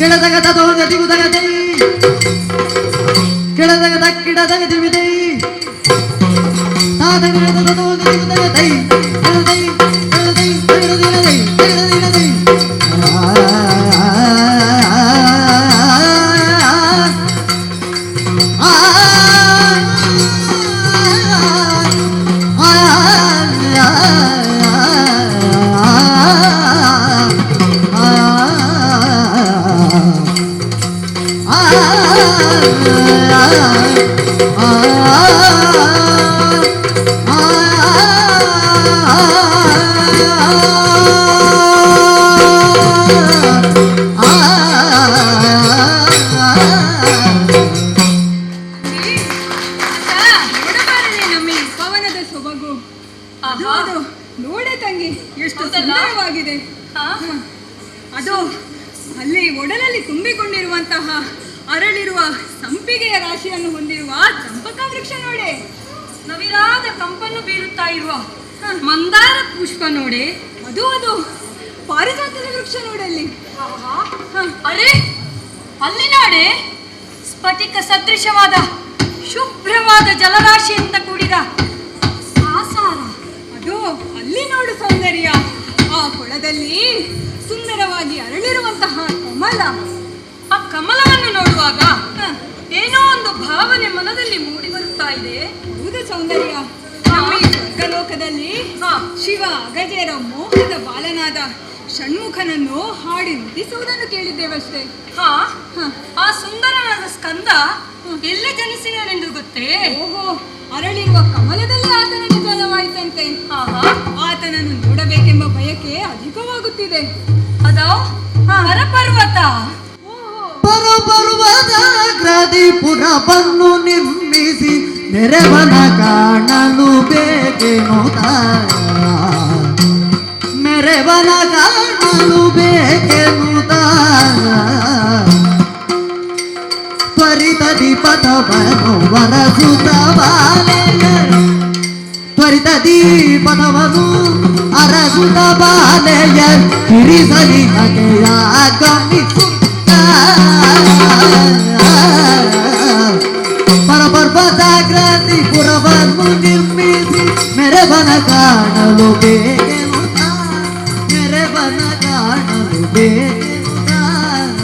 ಕೆಳದಗ ತದೋಗದಿ ಉದಗ ತೈ ಕೆಳದಗ ತಕ್ಕಿಡದಗದಿವಿ ತೈ ತಾದಗಿಡ ತದೋಗದಿ ಉದಗ ತೈ ತೈ ತೈ ತೈ ತೈ ತೈ ತೈ ನೋಡೆ ತಂಗಿ ಎಷ್ಟು ಸುಂದರವಾಗಿದೆ. ಅದು ಅಲ್ಲಿ ಒಡಲಲ್ಲಿ ತುಂಬಿಕೊಂಡಿರುವಂತಹ ಅರಳಿರುವ ಸಂಪಿಗೆಯ ರಾಶಿಯನ್ನು ಹೊಂದಿರುವ ಚಂಪಕ ವೃಕ್ಷ ನೋಡೆ. ನವಿರಾದ ಕಂಪನ್ನು ಬೀರುತ್ತಾ ಇರುವ ಮಂದಾರ ಪುಷ್ಪ ನೋಡೆ. ಅದು ಪಾರಿಜಾತದ ವೃಕ್ಷ ನೋಡಲ್ಲಿ. ಅರೆ ಅಲ್ಲಿ ನೋಡೆ, ಸ್ಫಟಿಕ ಸದೃಶವಾದ ಶುಭ್ರವಾದ ಜಲರಾಶಿಯಿಂದ ಕೂಡಿದ ಆಸಾರ. ಅದು ಅಲ್ಲಿ ನೋಡು ಸೌಂದರ್ಯ. ಆ ಕೊಳದಲ್ಲಿ ಸುಂದರವಾಗಿ ಅರಳಿರುವಂತಹ ಕಮಲ. ಆ ಕಮಲವನ್ನು ನೋಡುವಾಗ ಏನೋ ಒಂದು ಭಾವನೆ ಮನದಲ್ಲಿ ಮೂಡಿ ಬರುತ್ತಾ ಇದೆ. ಹೌದು ಸೌಂದರ್ಯ. ನಮ್ಮ ಈ ಸ್ವರ್ಗಲೋಕದಲ್ಲಿ ಶಿವ ಅಗಜೇರ ಮೋಹದ ಬಾಲನಾದ ಷಣ್ಮುಖನನ್ನು ಹಾಡಿ ನುಡಿಸುವುದನ್ನು ಕೇಳಿದ್ದೇವಷ್ಟೇ. ಆ ಸುಂದರನಾದ ಸ್ಕಂದ ಎಲ್ಲಿ ಜನಿಸಿದನೆಂದು ಗೊತ್ತೇ? ಓಹೋ, ಅರಳಿರುವ ಕಮಲದಲ್ಲಿ ಆತನನ್ನು ಜನವಾಯಿತಂತೆ. ಆತನನ್ನು ನೋಡಬೇಕೆಂಬ ಬಯಕೆ ಅಧಿಕವಾಗುತ್ತಿದೆ. ಅದೋ ಪರಪರ್ವತ. ಪರಪರ್ವತ ಗ್ರದಿಪುರವನ್ನು ನಿರ್ಮಿಸಿ ನೆರೆವನ ಕಾಣಲು ಬೇಕೆನುತ ಮೆರೆವನ ಕಾಣಲು ಬೇಕೆನುತ ತ್ವರಿತದಿ ಪಥವನ್ನು ವರಸುತ್ತ ಬಾಲೆಯ ತ್ವರಿತದಿ ಪಥವನ್ನು ಅರಸುತ್ತ ಬಾಲೆಯ ಕಿರಿಸಲಿ ಹಗೆಯ ಗಮಿಸುತ್ತ ಪರಪರ್ವತಾಗ್ರತಿ ಪುರವನ್ನು ನಿರ್ಮಿಸಿ ಮೆರೆವನ ಕಾಣಲು ಬೇಕೆನುತ ಮೆರೆವನ ಕಾಣಲು ಬೇಕೆನುತ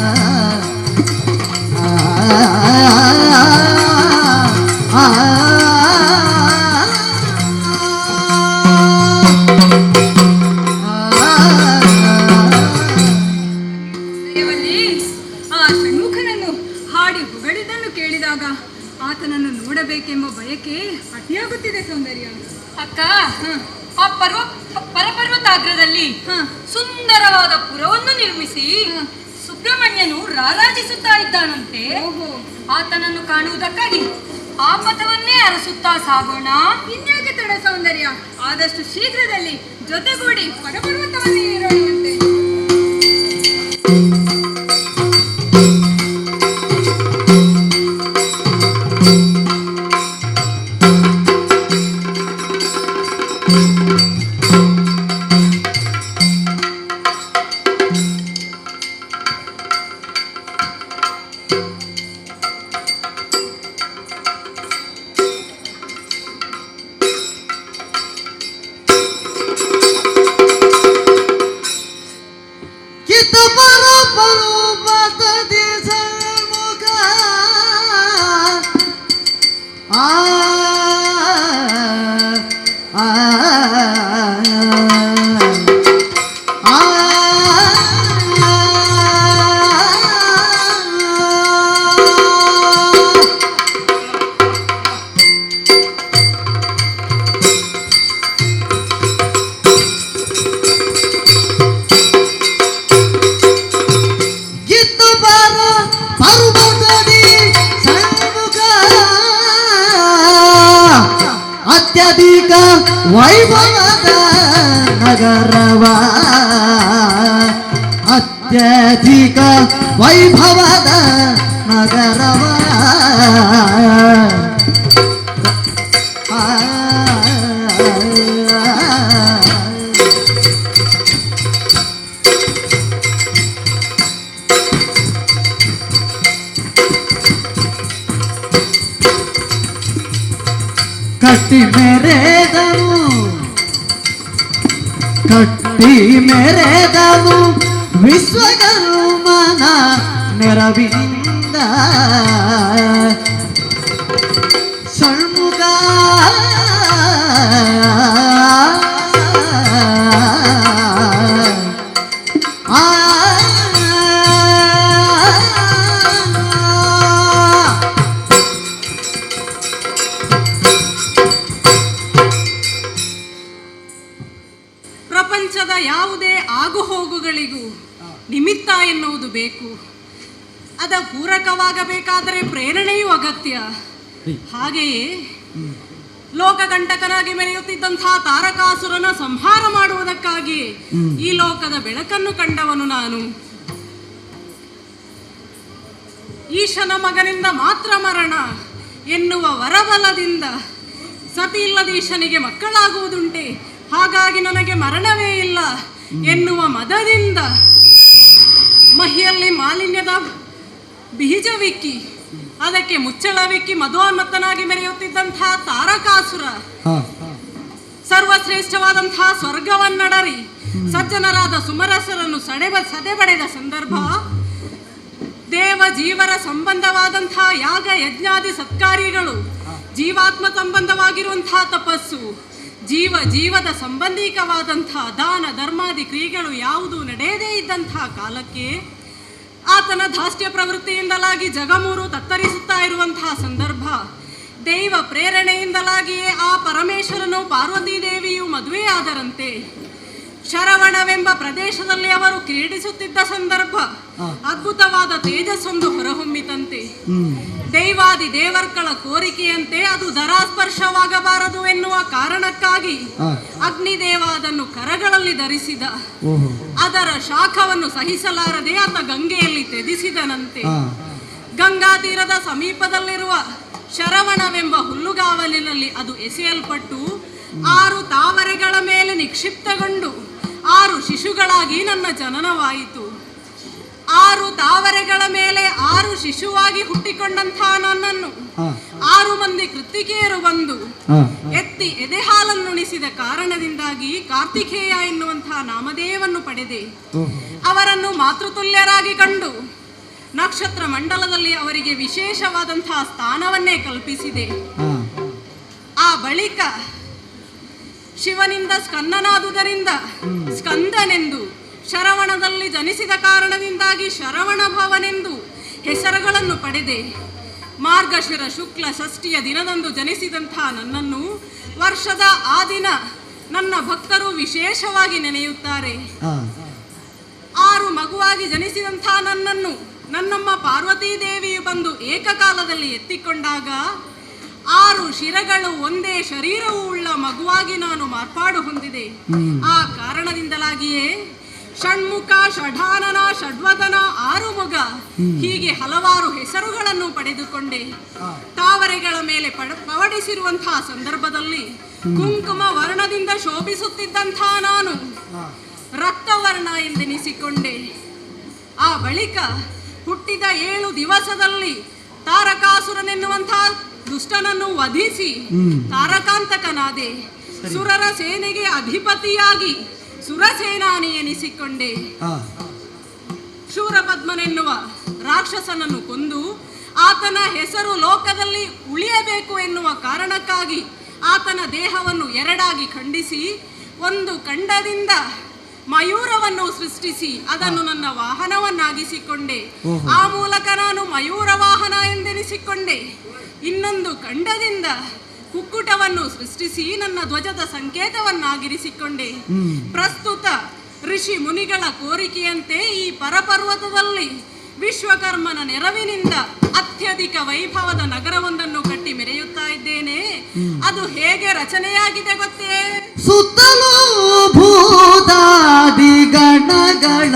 ದೇವಲ್ಲಿ ಆ ಷಣ್ಮುಖನನ್ನು ಹಾಡಿ ಹೊಗಳಿದ್ದನ್ನು ಕೇಳಿದಾಗ ಆತನನ್ನು ನೋಡಬೇಕೆಂಬ ಬಯಕೆ ಅತಿಯಾಗುತ್ತಿದೆ ಸೌಂದರ್ಯ. ಅಕ್ಕ ಆ ಪರಪರ್ವತಾಗ್ರದಲ್ಲಿ ಸುಂದರವಾದ ಪುರವನ್ನು ನಿರ್ಮಿಸಿ ಸುಬ್ರಹ್ಮಣ್ಯನು ರಾರಾಜಿಸುತ್ತಾ ಇದ್ದಾನಂತೆ. ಆತನನ್ನು ಕಾಣುವುದಕ್ಕಾಗಿ ಆ ಪಥವನ್ನೇ ಅರಸುತ್ತಾ ಸಾಗೋಣ. ಇನ್ಯಾಕೆ ತಡ ಸೌಂದರ್ಯ, ಆದಷ್ಟು ಶೀಘ್ರದಲ್ಲಿ ಜೊತೆಗೂಡಿ ಪರಪರ್ವತವನ್ನು ಏರೋಣವಂತೆ. ಅತ್ಯಧಿಕ ವೈಭವದ ನಗರವ ಅತ್ಯಧಿಕ ವೈಭವದ ನಗರವ ಕಟ್ಟಿ ಮೆರೆದನು ವಿಶ್ವಕರ್ಮನ ನೆರವಿನಿಂದ ಷಣ್ಮುಖ ಪ್ರಪಂಚದ ಯಾವುದೇ ಆಗುಹೋಗುಗಳಿಗೂ ನಿಮಿತ್ತ ಎನ್ನುವುದು ಬೇಕು. ಅದ ಪೂರಕವಾಗಬೇಕಾದರೆ ಪ್ರೇರಣೆಯೂ ಅಗತ್ಯ. ಹಾಗೆಯೇ ಲೋಕಕಂಟಕನಾಗಿ ಮೆರೆಯುತ್ತಿದ್ದಂತಹ ತಾರಕಾಸುರನ ಸಂಹಾರ ಮಾಡುವುದಕ್ಕಾಗಿ ಈ ಲೋಕದ ಬೆಳಕನ್ನು ಕಂಡವನು ನಾನು. ಈಶನ ಮಗನಿಂದ ಮಾತ್ರ ಮರಣ ಎನ್ನುವ ವರಬಲದಿಂದ ಸತಿ ಇಲ್ಲದ ಈಶನಿಗೆ ಮಕ್ಕಳಾಗುವುದುಂಟೆ, ಹಾಗಾಗಿ ನನಗೆ ಮರಣವೇ ಇಲ್ಲ ಎನ್ನುವ ಮದದಿಂದ ಮಹಿಯಲ್ಲಿ ಮಾಲಿನ್ಯದ ಬೀಜವಿಕ್ಕಿ ಅದಕ್ಕೆ ಮುಚ್ಚಳವಿಕ್ಕಿ ಮಧುನ್ಮತ್ತನಾಗಿ ಮೆರೆಯುತ್ತಿದ್ದಂತಹ ತಾರಕಾಸುರ ಸರ್ವಶ್ರೇಷ್ಠವಾದಂತಹ ಸ್ವರ್ಗವನ್ನಡರಿ ಸಜ್ಜನರಾದ ಸುಮರಸರನ್ನು ಸದೆಬಡೆದ ಸಂದರ್ಭ ದೇವ ಜೀವರ ಸಂಬಂಧವಾದಂತಹ ಯಾಗ ಯಜ್ಞಾದಿ ಸತ್ಕಾರ್ಯಗಳು, ಜೀವಾತ್ಮ ಸಂಬಂಧವಾಗಿರುವಂತಹ ತಪಸ್ಸು, ಜೀವದ ಸಂಬಂಧಿಕವಾದಂತಹ ದಾನ ಧರ್ಮಾದಿ ಕ್ರಿಯೆಗಳು ಯಾವುದೂ ನಡೆಯದೇ ಇದ್ದಂತಹ ಕಾಲಕ್ಕೆ ಆತನ ಧಾಸ್ಟ್ಯ ಪ್ರವೃತ್ತಿಯಿಂದಲಾಗಿ ಜಗಮೂರು ತತ್ತರಿಸುತ್ತಾ ಇರುವಂತಹ ಸಂದರ್ಭ ದೈವ ಪ್ರೇರಣೆಯಿಂದಲಾಗಿಯೇ ಆ ಪರಮೇಶ್ವರನು ಪಾರ್ವತೀ ದೇವಿಯು ಮದುವೆಯಾದರಂತೆ. ಶರವಣವೆಂಬ ಪ್ರದೇಶದಲ್ಲಿ ಅವರು ಕ್ರೀಡಿಸುತ್ತಿದ್ದ ಸಂದರ್ಭ ಅದ್ಭುತವಾದ ತೇಜಸ್ಸೊಂದು ಹೊರಹೊಮ್ಮಿತಂತೆ. ದೈವಾದಿ ದೇವರ್ಗಳ ಕೋರಿಕೆಯಂತೆ ಅದು ಧರಾಸ್ಪರ್ಶವಾಗಬಾರದು ಎನ್ನುವ ಕಾರಣಕ್ಕಾಗಿ ಅಗ್ನಿದೇವ ಅದನ್ನು ಕರಗಳಲ್ಲಿ ಧರಿಸಿದ. ಅದರ ಶಾಖವನ್ನು ಸಹಿಸಲಾರದೆ ಆತ ಗಂಗೆಯಲ್ಲಿ ತ್ಯಜಿಸಿದನಂತೆ. ಗಂಗಾ ತೀರದ ಸಮೀಪದಲ್ಲಿರುವ ಶರವಣವೆಂಬ ಹುಲ್ಲುಗಾವಲಿನಲ್ಲಿ ಅದು ಎಸೆಯಲ್ಪಟ್ಟು 6 ತಾವರೆಗಳ ಮೇಲೆ ನಿಕ್ಷಿಪ್ತಗೊಂಡು 6 ಶಿಶುಗಳಾಗಿ ನನ್ನ ಜನನವಾಯಿತು. 6 ತಾವರೆಗಳ ಮೇಲೆ 6 ಶಿಶುವಾಗಿ ಹುಟ್ಟಿಕೊಂಡಂಥ ನನ್ನನ್ನು 6 ಮಂದಿ ಕೃತ್ತಿಕೆಯರು ಬಂದು ಎತ್ತಿ ಎದೆ ಹಾಲನ್ನುಣಿಸಿದ ಕಾರಣದಿಂದಾಗಿ ಕಾರ್ತಿಕೇಯ ಎನ್ನುವಂತಹ ನಾಮಧೇಯವನ್ನು ಪಡೆದೆ. ಅವರನ್ನು ಮಾತೃತುಲ್ಯರಾಗಿ ಕಂಡು ನಕ್ಷತ್ರ ಮಂಡಲದಲ್ಲಿ ಅವರಿಗೆ ವಿಶೇಷವಾದಂತಹ ಸ್ಥಾನವನ್ನೇ ಕಲ್ಪಿಸಿದೆ. ಆ ಬಳಿಕ ಶಿವನಿಂದ ಸ್ಕಂದನಾದುದರಿಂದ ಸ್ಕಂದನೆಂದು, ಶರವಣದಲ್ಲಿ ಜನಿಸಿದ ಕಾರಣದಿಂದಾಗಿ ಶರವಣ ಭವನೆಂದು ಹೆಸರುಗಳನ್ನು ಪಡೆದೆ. ಮಾರ್ಗಶಿರ ಶುಕ್ಲ ಷಷ್ಠಿಯ ದಿನದಂದು ಜನಿಸಿದಂತಹ ನನ್ನನ್ನು ವರ್ಷದ ಆ ದಿನ ನನ್ನ ಭಕ್ತರು ವಿಶೇಷವಾಗಿ ನೆನೆಯುತ್ತಾರೆ. 6 ಮಗುವಾಗಿ ಜನಿಸಿದಂತಹ ನನ್ನನ್ನು ನನ್ನಮ್ಮ ಪಾರ್ವತೀ ದೇವಿಯು ಬಂದು ಏಕಕಾಲದಲ್ಲಿ ಎತ್ತಿಕೊಂಡಾಗ 6 ಶಿರಗಳು ಒಂದೇ ಶರೀರವೂ ಉಳ್ಳ ಮಗುವಾಗಿ ನಾನು ಮಾರ್ಪಾಡು ಹೊಂದಿದೆ. ಆ ಕಾರಣದಿಂದಲಾಗಿಯೇ ಷಣ್ಮುಖ, ಷಢಾನನ, ಷಡ್ವದನ, 6 ಮುಗ ಹೀಗೆ ಹಲವಾರು ಹೆಸರುಗಳನ್ನು ಪಡೆದುಕೊಂಡೆ. ತಾವರೆಗಳ ಮೇಲೆ ಪವಡಿಸಿರುವಂತಹ ಸಂದರ್ಭದಲ್ಲಿ ಕುಂಕುಮ ವರ್ಣದಿಂದ ಶೋಭಿಸುತ್ತಿದ್ದಂತಹ ನಾನು ರಕ್ತವರ್ಣ ಎಂದೆನಿಸಿಕೊಂಡೆ. ಆ ಬಳಿಕ ಹುಟ್ಟಿದ 7 ದಿವಸದಲ್ಲಿ ತಾರಕಾಸುರನೆನ್ನುವಂತಹ ದುಷ್ಟನನ್ನು ವಧಿಸಿ ತಾರಕಾಂತಕನಾದೆ. ಸುರರ ಸೇನೆಗೆ ಅಧಿಪತಿಯಾಗಿ ಸುರಸೇನಾನಿ ಎನಿಸಿಕೊಂಡೆ. ಶೂರಪದ್ಮನೆನ್ನುವ ರಾಕ್ಷಸನನ್ನು ಕೊಂದು ಆತನ ಹೆಸರು ಲೋಕದಲ್ಲಿ ಉಳಿಯಬೇಕು ಎನ್ನುವ ಕಾರಣಕ್ಕಾಗಿ ಆತನ ದೇಹವನ್ನು 2 ಖಂಡಿಸಿ ಒಂದು ಖಂಡದಿಂದ ಮಯೂರವನ್ನು ಸೃಷ್ಟಿಸಿ ಅದನ್ನು ನನ್ನ ವಾಹನವನ್ನಾಗಿಸಿಕೊಂಡೆ. ಆ ಮೂಲಕ ನಾನು ಮಯೂರ ವಾಹನ ಎಂದೆನಿಸಿಕೊಂಡೆ. ಇನ್ನೊಂದು ಖಂಡದಿಂದ ಕುಕ್ಕುಟವನ್ನು ಸೃಷ್ಟಿಸಿ ನನ್ನ ಧ್ವಜದ ಸಂಕೇತವನ್ನಾಗಿರಿಸಿಕೊಂಡೆ. ಪ್ರಸ್ತುತ ಋಷಿ ಮುನಿಗಳ ಕೋರಿಕೆಯಂತೆ ಈ ಪರಪರ್ವತದಲ್ಲಿ ವಿಶ್ವಕರ್ಮನ ನೆರವಿನಿಂದ ಅತ್ಯಧಿಕ ವೈಭವದ ನಗರವೊಂದನ್ನು ಕಟ್ಟಿ ಮೆರೆಯುತ್ತಾ ಇದ್ದೇನೆ. ಅದು ಹೇಗೆ ರಚನೆಯಾಗಿದೆ ಗೊತ್ತೇ? ಸುತ್ತಲೂ ಭೂತಾದಿ ಗಣಗಳ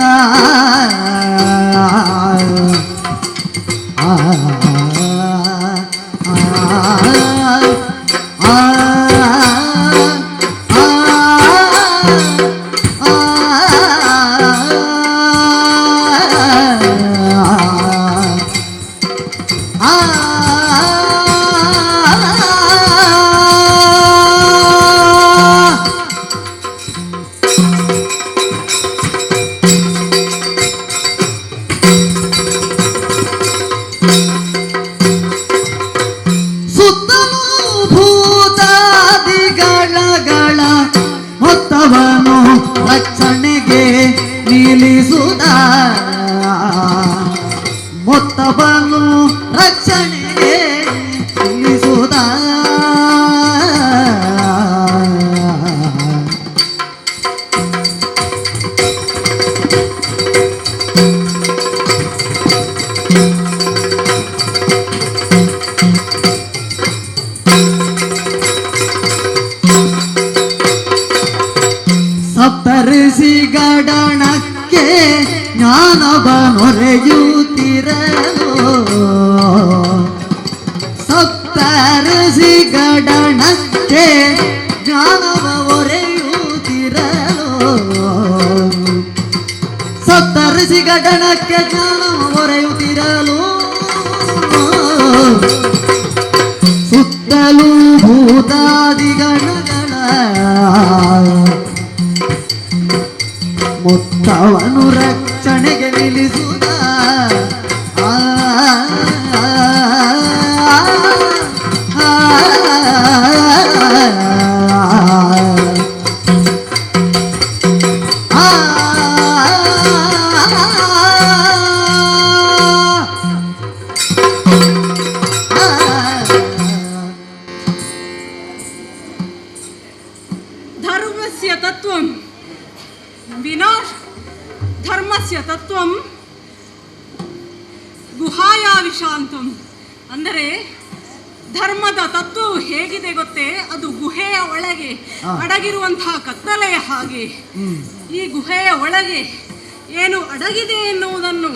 ರಕ್ಷಣೆಗೆ ನಿಲ್ಲಿಸುದ ಮೊತ್ತವನ್ನು ರಕ್ಷಣೆಗೆ ನಿಲ್ಲಿಸುದ ಸಪ್ತಋಷಿ ಗಡಣಕ್ಕೆ ಜ್ಞಾನವ ನೊರೆಯುತ್ತಿರಲು ಸಪ್ತಋಷಿ ಗಡಣಕ್ಕೆ ಜ್ಞಾನವ ಒರೆಯುತ್ತಿರಲು ಸಪ್ತಋಷಿ ಗಡಣಕ್ಕೆ ಜ್ಞಾನವ ಒರೆಯುತ್ತಿರಲು ಸುತ್ತಲೂ ಭೂತಾದಿ ಗಣಗಳ ಮೊತ್ತವನು ರಕ್ಷಣೆಗೆ ನಿಲ್ಲಿಸುದ ಧರ್ಮಸ್ಯ ತತ್ವಂ ವಿನಾಶ ಧರ್ಮಸ್ಯ ತತ್ವಂ ಗುಹಾಯಾವಿಶಾಂತಂ. ಅಂದರೆ ಧರ್ಮದ ತತ್ವವು ಹೇಗಿದೆ ಗೊತ್ತೇ? ಅದು ಗುಹೆಯ ಒಳಗೆ ಅಡಗಿರುವಂತಹ ಕತ್ತಲೆಯ ಹಾಗೆ. ಈ ಗುಹೆಯ ಒಳಗೆ ಏನು ಅಡಗಿದೆ ಎನ್ನುವುದನ್ನು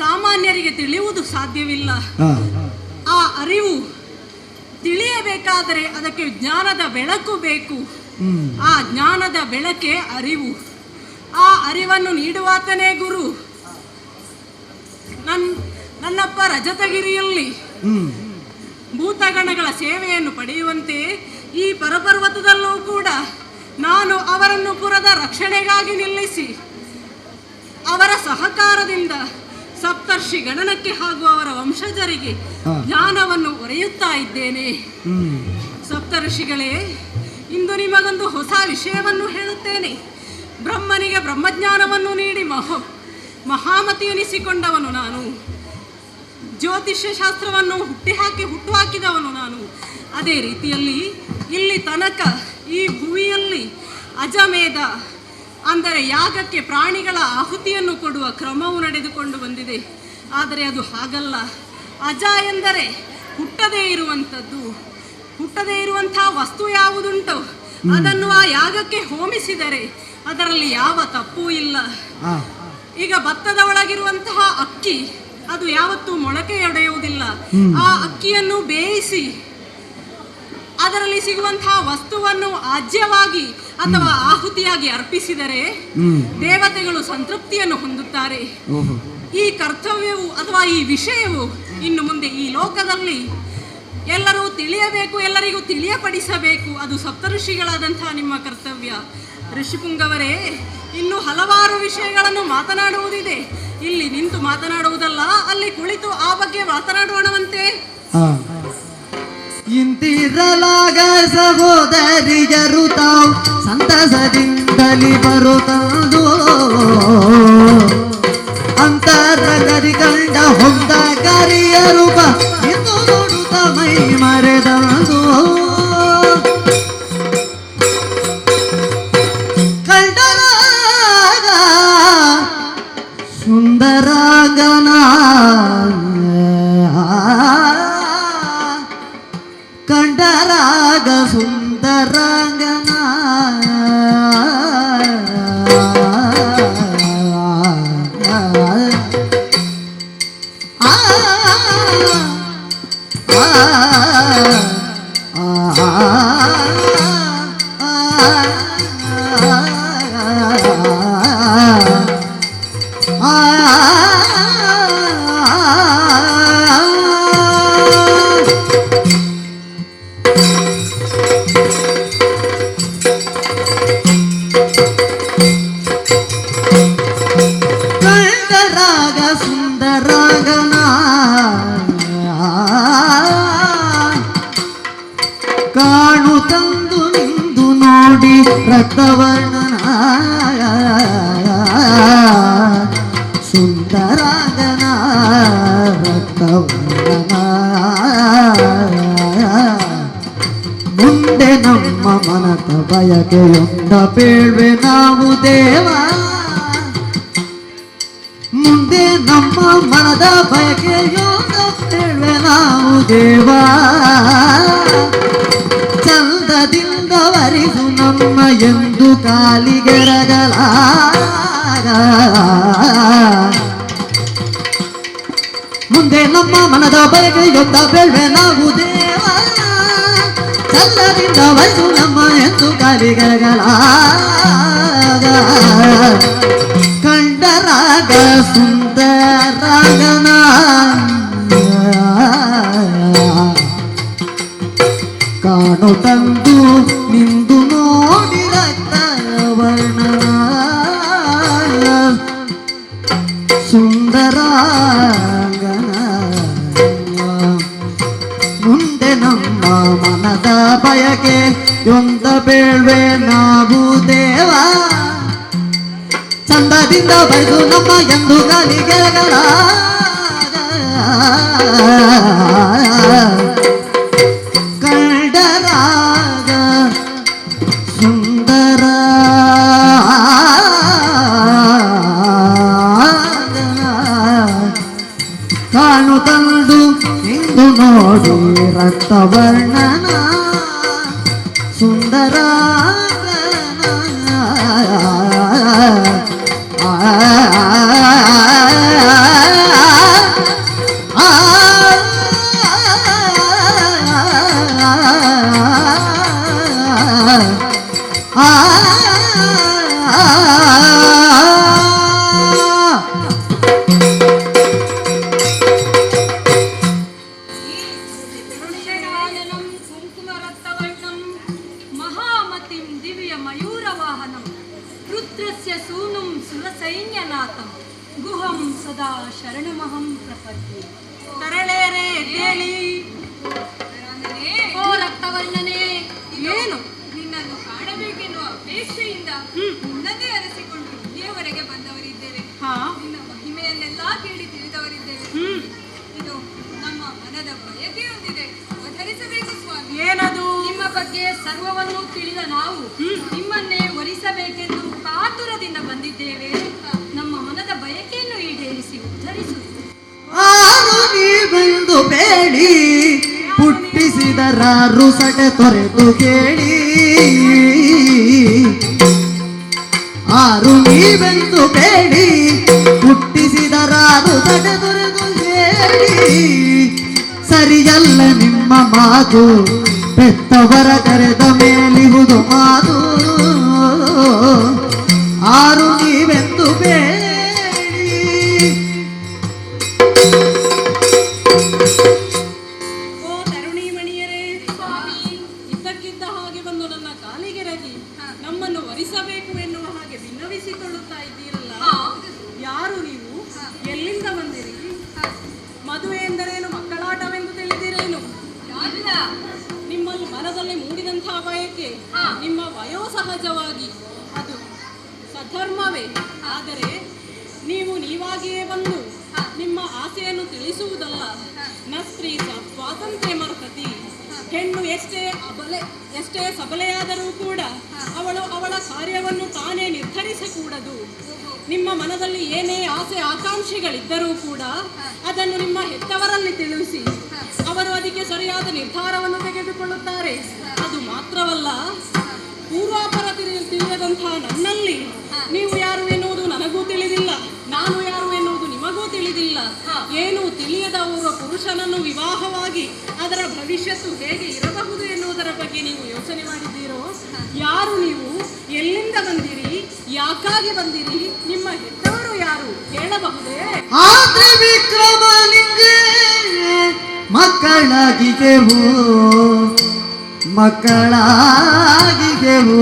ಸಾಮಾನ್ಯರಿಗೆ ತಿಳಿಯುವುದು ಸಾಧ್ಯವಿಲ್ಲ. ಆ ಅರಿವು ತಿಳಿಯಬೇಕಾದರೆ ಅದಕ್ಕೆ ಜ್ಞಾನದ ಬೆಳಕು ಬೇಕು. ಆ ಜ್ಞಾನದ ಬೆಳಕೆ ಅರಿವು. ಆ ಅರಿವನ್ನು ನೀಡುವಾತನೇ ಗುರು. ರಜತಗಿರಿಯಲ್ಲಿ ಭೂತಗಣಗಳ ಸೇವೆಯನ್ನು ಪಡೆಯುವಂತೆ ಈ ಪರಪರ್ವತದಲ್ಲೂ ಕೂಡ ನಾನು ಅವರನ್ನು ಪುರದ ರಕ್ಷಣೆಗಾಗಿ ನಿಲ್ಲಿಸಿ ಅವರ ಸಹಕಾರದಿಂದ ಸಪ್ತರ್ಷಿ ಗಣನಕ್ಕೆ ಹಾಗೂ ಅವರ ವಂಶಜರಿಗೆ ಜ್ಞಾನವನ್ನು ಒರೆಯುತ್ತಾ ಇದ್ದೇನೆ. ಸಪ್ತರ್ಷಿಗಳೇ, ಇಂದು ನಿಮಗೊಂದು ಹೊಸ ವಿಷಯವನ್ನು ಹೇಳುತ್ತೇನೆ. ಬ್ರಹ್ಮನಿಗೆ ಬ್ರಹ್ಮಜ್ಞಾನವನ್ನು ನೀಡಿ ಮಹಾಮತಿ ಎನಿಸಿಕೊಂಡವನು ನಾನು. ಜ್ಯೋತಿಷ್ಯ ಶಾಸ್ತ್ರವನ್ನು ಹುಟ್ಟುಹಾಕಿದವನು ನಾನು. ಅದೇ ರೀತಿಯಲ್ಲಿ ಇಲ್ಲಿ ತನಕ ಈ ಭೂಮಿಯಲ್ಲಿ ಅಜಮೇಧ ಅಂದರೆ ಯಾಗಕ್ಕೆ ಪ್ರಾಣಿಗಳ ಆಹುತಿಯನ್ನು ಕೊಡುವ ಕ್ರಮವು ನಡೆದುಕೊಂಡು ಬಂದಿದೆ. ಆದರೆ ಅದು ಹಾಗಲ್ಲ. ಅಜ ಎಂದರೆ ಹುಟ್ಟದೇ ಇರುವಂಥದ್ದು. ಹುಟ್ಟದೇ ಇರುವಂತಹ ವಸ್ತು ಯಾವುದುಂಟು ಅದನ್ನು ಆ ಯಾಗಕ್ಕೆ ಹೋಮಿಸಿದರೆ ಅದರಲ್ಲಿ ಯಾವ ತಪ್ಪೂ ಇಲ್ಲ. ಈಗ ಭತ್ತದ ಒಳಗಿರುವಂತಹ ಅಕ್ಕಿ ಅದು ಯಾವತ್ತೂ ಮೊಳಕೆಯೊಡೆಯುವುದಿಲ್ಲ. ಆ ಅಕ್ಕಿಯನ್ನು ಬೇಯಿಸಿ ಅದರಲ್ಲಿ ಸಿಗುವಂತಹ ವಸ್ತುವನ್ನು ಆಜ್ಯವಾಗಿ ಅಥವಾ ಆಹುತಿಯಾಗಿ ಅರ್ಪಿಸಿದರೆ ದೇವತೆಗಳು ಸಂತೃಪ್ತಿಯನ್ನು ಹೊಂದುತ್ತಾರೆ. ಈ ಕರ್ತವ್ಯವು ಅಥವಾ ಈ ವಿಷಯವು ಇನ್ನು ಮುಂದೆ ಈ ಲೋಕದಲ್ಲಿ ಎಲ್ಲರೂ ತಿಳಿಯಬೇಕು, ಎಲ್ಲರಿಗೂ ತಿಳಿಯಪಡಿಸಬೇಕು. ಅದು ಸಪ್ತಋಷಿಗಳಾದಂತಹ ನಿಮ್ಮ ಕರ್ತವ್ಯ. ಋಷಿಪುಂಗವರೇ, ಇನ್ನು ಹಲವಾರು ವಿಷಯಗಳನ್ನು ಮಾತನಾಡುವುದಿದೆ. ಇಲ್ಲಿ ನಿಂತು ಮಾತನಾಡುವುದಲ್ಲ, ಅಲ್ಲಿ ಕುಳಿತು ಆ ಬಗ್ಗೆ ಮಾತನಾಡೋಣವಂತೆ. ಇಂತಿರಲಾಗ ಸಹೋದರಿಯರು ತಾವು ಸಂತಸದಿಂದಲಿ ಬರುತ್ತದು ಅಂತರಗರಿ ಕಂಡ ಹೊಂದ ಕರಿಯರು ಇಂದು ನೋಡುತ್ತ ಮೈ ಮರೆದದು ಕಂಡರಾಗ ಸುಂದರಾಂಗನ ಕಂಡರಾಗ ಸುಂದರಾಂಗನ ಸುಂದರಾಗನ ಕಾಣು ತಂದು ನಿಂದು ನೋಡಿ ರಕ್ತವರ್ಣನ ಸುಂದರಾಗನ ರಕ್ತವರ್ಣನ ಮುಂದೆ ನಮ್ಮ ಮನದ ಬಯಕೆಯೊಂದ ಬೇಳ್ವೆ ನಾವು ದೇವ ಮುಂದೆ ನಮ್ಮ ಮನದ ಬಯಕೆಯೊಂದ ಬೇಳ್ವೆ ನಾವು ದೇವ ಚಂದದಿಂದ ವರಿಸು ನಮ್ಮ ಎಂದು ಕಾಲಿಗೆರಗಲ ಮುಂದೆ ನಮ್ಮ ಮನದ ಬಯಕೆಯೊಂದ ಬೇಳ್ವೆ ನಾವು ದೇವ ಚಂದದಿಂದ ವರಿಸು ನಮ್ಮ ಎಂದು ಕಾಲಿಗೆರಗಲ ಕಂಡರಾಗ ಸುಂದರಾಗನ ಕಾಣು ತಂದು ನಿಂದು ನೋಡಿ ರಕ್ತವರ್ಣನ ಸುಂದರಾಂಗನ ಮುಂದೆ ನಮ್ಮ ಮನದ ಬಯಕೆ ಯೊಂದ ಬೇಳ್ವೆ ನಾವು ದೇವ ಚಂದದಿಂದ ಬೈದು ನಮ್ಮ ಎಂದು ಗಾಲಿಗೆಗಳ ಕಂಡರಾಗ ಸುಂದರ ಕಾಣು ತಂದು ಇಂದು ನೋಡಿ ರಕ್ತವರ್ಣನ ಸುಂದರ ಗುಹಂ ಸದಾ ಶರಣಮಹಂ ಪ್ರಪದ್ಯೆ. ತರಳೇರೆ ಎದ್ದೇಳಿ. ಓ ರಕ್ತವರ್ಣನೆ, ಏನು? ನಿನ್ನನ್ನು ಕಾಣಬೇಕೆನ್ನುವ ಅಪೇಕ್ಷೆಯಿಂದ ನಿನ್ನನ್ನೇ ಅರಸಿಕೊಂಡು ಇಲ್ಲಿಯವರೆಗೆ ಬಂದವರಿದ್ದೇವೆ. ಹಾ ನಿನ್ನ ಮಹಿಮೆಯನ್ನೆಲ್ಲ ಕೇಳಿ ತಿಳಿದವರಿದ್ದೇವೆ. ಇದು ನಮ್ಮ ಮನದ ಬಯಕೆಯೊಂದಿದೆ, ಅವತರಿಸಬೇಕು ಸ್ವಾಮಿ. ಏನದು? ನಿಮ್ಮ ಬಗ್ಗೆ ಸರ್ವವನ್ನು ತಿಳಿದ ನಾವು ನಿಮ್ಮನ್ನೇ ವರಿಸಬೇಕೆಂದು ಕಾತುರದಿಂದ ಬಂದಿದ್ದೇವೆ. ನಮ್ಮ ಮನದ ಬಯಕೆಯನ್ನು ಈಡೇರಿಸಿ ಉದ್ಧರಿಸು. ಆರು ನೀವೆಂದು ಬೇಡಿ ಹುಟ್ಟಿಸಿದರಾರು ಸಟೆ ತೊರೆದು ಕೇಳಿ. ಆರು ನೀವೆಂದು ಬೇಡಿ ಹುಟ್ಟಿಸಿದರಾರು ಸಟೆ ತೊರೆದು ಕೇಳಿ. ಸರಿಯಲ್ಲ ನಿಮ್ಮ ಮಾತು, ಬೆತ್ತವರ ಕರೆದ ಮೇಲಿಹುದು ಮಾತು. ಆರು ನೀವೆಂದು ಬೇಡಿ. ಓ ತರುಣಿ ಮಣಿಯರೇ, ಇದ್ದಕ್ಕಿದ್ದ ಹಾಗೆ ಬಂದು ನನ್ನ ಕಾಲಿಗೆರಗಿ ನಮ್ಮನ್ನು ವರಿಸಬೇಕು ಎನ್ನುವ ಹಾಗೆ ವಿನ್ನವಿಸಿಕೊಳ್ಳುತ್ತಾ ಇದ್ದೀರಲ್ಲ, ಯಾರು ನೀವು? ಎಲ್ಲಿಂದ ಬಂದಿರಿ? ಮದುವೆ ಎಂದರೇನು ಮಕ್ಕಳಾಟವೆಂದು ತಿಳಿದಿರೇನು? ನಿಮ್ಮ ಮನದಲ್ಲಿ ಮೂಡಿದಂತಹ ಬಯಕೆ ನಿಮ್ಮ ವಯೋಸಹಜವಾಗಿ ಅದು ಸಧರ್ಮವೇ. ಆದರೆ ನೀವು ನೀವಾಗಿಯೇ ಬಂದು ನಿಮ್ಮ ಆಸೆಯನ್ನು ತಿಳಿಸುವುದಲ್ಲ. ನ ಸ್ತ್ರೀ ಸ್ವಾತಂತ್ರ್ಯ ಮರ್ಹತಿ. ಹೆಣ್ಣು ಎಷ್ಟೇ ಸಬಲೆಯಾದರೂ ಕೂಡ ಅವಳು ಅವಳ ಕಾರ್ಯವನ್ನು ತಾನೇ ನಿರ್ಧರಿಸಕೂಡದು. ನಿಮ್ಮ ಮನದಲ್ಲಿ ಏನೇ ಆಸೆ ಆಕಾಂಕ್ಷೆಗಳಿದ್ದರೂ ಕೂಡ ಅದನ್ನು ನಿಮ್ಮ ಹೆತ್ತವರಲ್ಲಿ ತಿಳಿಸಿ ಅವರು ಅದಕ್ಕೆ ಸರಿಯಾದ ನಿರ್ಧಾರವನ್ನು ತೆಗೆದುಕೊಳ್ಳುತ್ತಾರೆ. ಅದು ಮಾತ್ರವಲ್ಲ, ಪೂರ್ವಾಪರ ತಿಳಿಯದಂತಹ ನನ್ನಲ್ಲಿ ನೀವು ಯಾರು ಎನ್ನುವುದು ನನಗೂ ತಿಳಿದಿಲ್ಲ, ನಾನು ಯಾರು ಎನ್ನುವುದು ನಿಮಗೂ ತಿಳಿದಿಲ್ಲ. ಏನು ತಿಳಿಯದ ಓರ್ವ ಪುರುಷನನ್ನು ವಿವಾಹವಾಗಿ ಅದರ ಭವಿಷ್ಯತ್ತು ಹೇಗೆ ಇರಬಹುದು ಎನ್ನುವುದರ ಬಗ್ಗೆ ನೀವು ಯೋಚನೆ ಮಾಡಿದ್ದೀರೋ? ಯಾರು ನೀವು? ಎಲ್ಲಿಂದ ಬಂದಿರಿ? ಯಾಕಾಗಿ ಬಂದಿರಿ? ನಿಮ್ಮ ಹೆತ್ತವರು ಯಾರು ಹೇಳಬಹುದೇ? ಆದ್ರೆ ವಿಕ್ರಮನಿಗೆ ಮಕ್ಕಳಾಗಿಗೆವು, ಮಕ್ಕಳಾಗಿಗೆವು.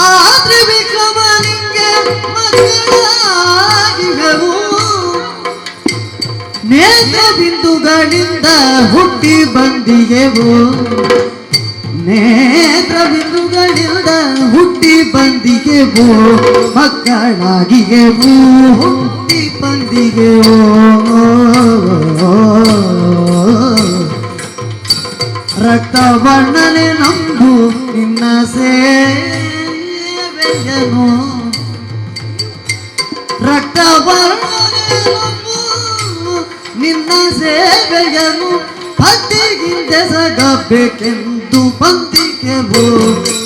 ಆದ್ರೆ ವಿಕ್ರಮನಿಗೆ ಮಕ್ಕಳಾಗಿವೆವು, ನೇತ್ರ ಬಿಂದುಗಳಿಂದ ಹುಟ್ಟಿ ಬಂದಿಗೆವು. ನೇತ್ರ ಬಿಂದುಗಳಿಂದ ಹುಟ್ಟಿ ಬಂದಿಗೆವು, ಮಕ್ಕಳಾಗಿಗೆವು, ಹುಟ್ಟಿ ಬಂದಿಗೆವು. ರಕ್ತವರ್ಣನೆ ನಂಬು ನಿನ್ನ ಸೇವೆಯನು, ರಕ್ತವರ್ಣನೆ ನಂಬು ನಿನ್ನ ಸೇವೆಯನು. ಭಕ್ತಿಯಿಂದ ಸಗಬೇಕೆಂದು ಬಂದಿಗೆವು,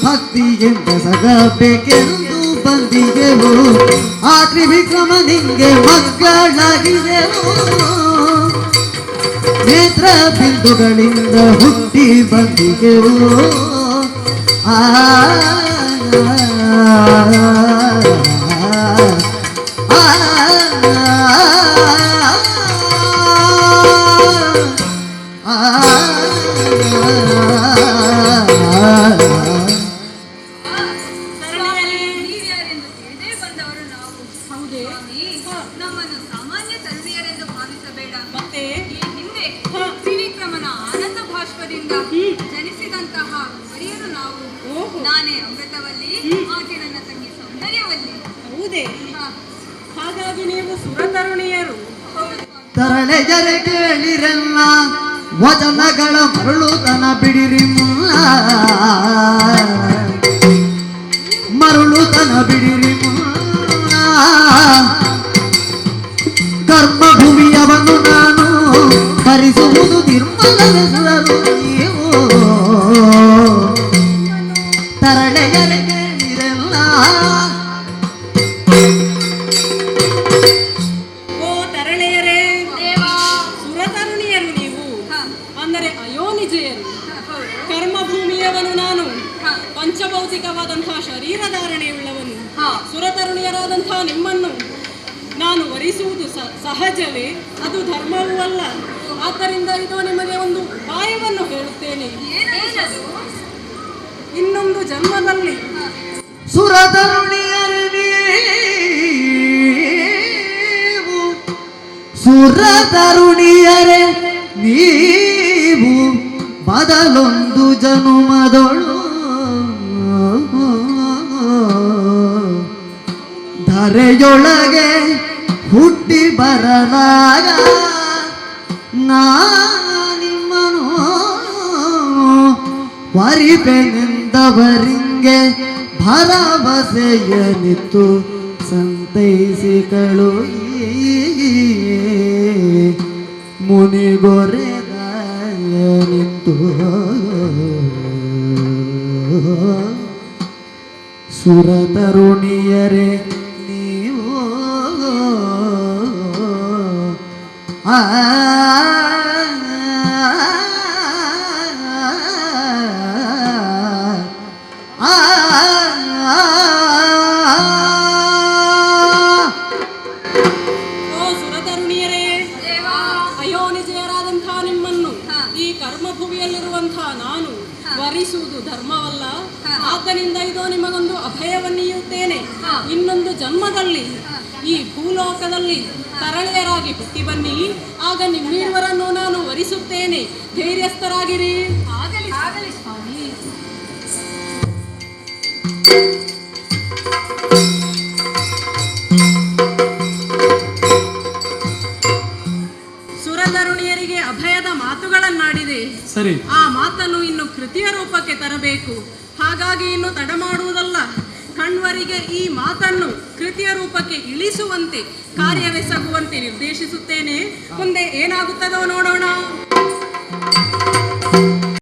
ಭಕ್ತಿಯಿಂದ ಸಗಬೇಕೆಂದು ಬಂದಿಗೆವು. ಆ ತ್ರಿವಿಕ್ರಮನಿಗೆ ಮಕ್ಕಳಾಗಿದೆವು, ನೇತ್ರ ಬಿಂದುಗಳಿಂದ ಹುಟ್ಟಿ ಬಂದಿಗೆವು. ಆ ನೀವ್ಯಾರೆಂದು ತಿಳಿದೇ ಬಂದವರು ನಾವು. ಹೌದೇ? ಸ್ವಾಮಿ, ನಮ್ಮನ್ನು ಸಾಮಾನ್ಯ ತರುಣಿಯರೆಂದು ಭಾವಿಸಬೇಡ. ಮತ್ತೆ ಈ ಹಿಂದೆ ತ್ರಿವಿಕ್ರಮನ ಆನಂದ ಭಾಷ್ಪದಿಂದ ಜನಿಸಿದಂತಹ ವರಿಯರು ನಾವು. ಓಹೋ. ನಾನೇ ಅಮೃತವಲ್ಲಿ, ಆಕೆ ನನ್ನ ತಂಗಿ ಸೌಂದರ್ಯವಲ್ಲಿ. ಹೌದೇ? ಹಾ, ಹಾಗಾಗಿ ನೀವು ಸುರತರುಣಿಯರು. ಹೌದು. ತರಳೆಜರೆ ಕೇಳಿರಲ್ಲ ವಚನಗಳ ಮರುಳುತನ ಬಿಡಿರಿ ಮುಲ್ಲ, ಮರುಳುತನ ಬಿಡಿರಿ ಮುಲ್ಲ. ಕರ್ಮಭೂಮಿಯವನ್ನು ನಾನು ಭರಿಸುವುದು ನಿರ್ಮಲವೆಸರು ನೀವು. ತರಳೆಜರೆ ಕೇಳಿರಲ್ಲ. ಓ ತರಳೆಯರೇ, ದೇವಾ. ಸುರತರುಣಿಯರು ನೀವು. ಹಾ. ಅಂದರೆ ಅಯೋನಿಜ ಅಯೋನಿಜೆಯರು. ಕರ್ಮಭೂಮಿಯವನು ನಾನು, ಪಂಚಭೌತಿಕವಾದಂತಹ ಶರೀರಧಾರಣೆಯುಳ್ಳವನು. ಸುರತರುಣಿಯರಾದಂತಹ ನಿಮ್ಮನ್ನು ನಾನು ವರಿಸುವುದು ಸಹಜವೇ, ಅದು ಧರ್ಮವೂ ಅಲ್ಲ. ಆದ್ದರಿಂದ ಇದು ನಿಮಗೆ ಒಂದು ಉಪಾಯವನ್ನು ಹೇಳುತ್ತೇನೆ. ಇನ್ನೊಂದು ಜನ್ಮದಲ್ಲಿ ಸುರತರುಣಿಯರೇ ನೀವು ಬದಲೊಂದು ಜನುಮದೊಳು ಧರೆಯೊಳಗೆ ಹುಟ್ಟಿ ಬರಲಾಗ ನಿಮ್ಮನು ವರಿಪೆನೆಂದವರಿಂಗೆ ಭರವಸೆಯನಿತ್ತು ಸಂತೈಸಿ ಕಳುಹಿ ಮುನಿಗೊರೆದನಿತ್ತು ಸುರತರುಣಿಯರೇ ನೀವು ಸುರತರುಣಿಯರೇ, ಅಯೋನಿಜೆಯರಾದಂತಹ ನಿಮ್ಮನ್ನು ಈ ಕರ್ಮಭೂಮಿಯಲ್ಲಿರುವಂತಹ ನಾನು ವರಿಸುವುದು ಧರ್ಮವಲ್ಲ. ಆದ್ದರಿಂದ ಇದು ನಿಮಗೊಂದು ಅಭಯವನ್ನೀಯುತ್ತೇನೆ. ಇನ್ನೊಂದು ಜನ್ಮದಲ್ಲಿ ಈ ಭೂಲೋಕದಲ್ಲಿ ತರಳೆಯರಾಗಿ ಹುಟ್ಟಿ ಬನ್ನಿ, ಆಗ ನಿಮ್ಮಿರುವರನ್ನು ನಾನು ವರಿಸುತ್ತೇನೆ. ಧೈರ್ಯಸ್ಥರಾಗಿರಿ. ಆಗಲಿ ಆಗಲಿ ಸ್ವಾಮಿ. ಸುರತರುಣಿಯರಿಗೆ ಅಭಯದ ಮಾತುಗಳನ್ನಾಡಿದೆ. ಸರಿ, ಆ ಮಾತನ್ನು ಇನ್ನು ಕೃತಿಯ ರೂಪಕ್ಕೆ ತರಬೇಕು. ಹಾಗಾಗಿ ಇನ್ನು ತಡ ಮಾಡುವುದಲ್ಲ, ಕಣ್ವರಿಗೆ ಈ ಮಾತನ್ನು ಕೃತಿಯ ರೂಪಕ್ಕೆ ಇಳಿಸುವಂತೆ ಕಾರ್ಯವೆಸಗುವಂತೆ ನಿರ್ದೇಶಿಸುತ್ತೇನೆ. ಮುಂದೆ ಏನಾಗುತ್ತದೋ ನೋಡೋಣ.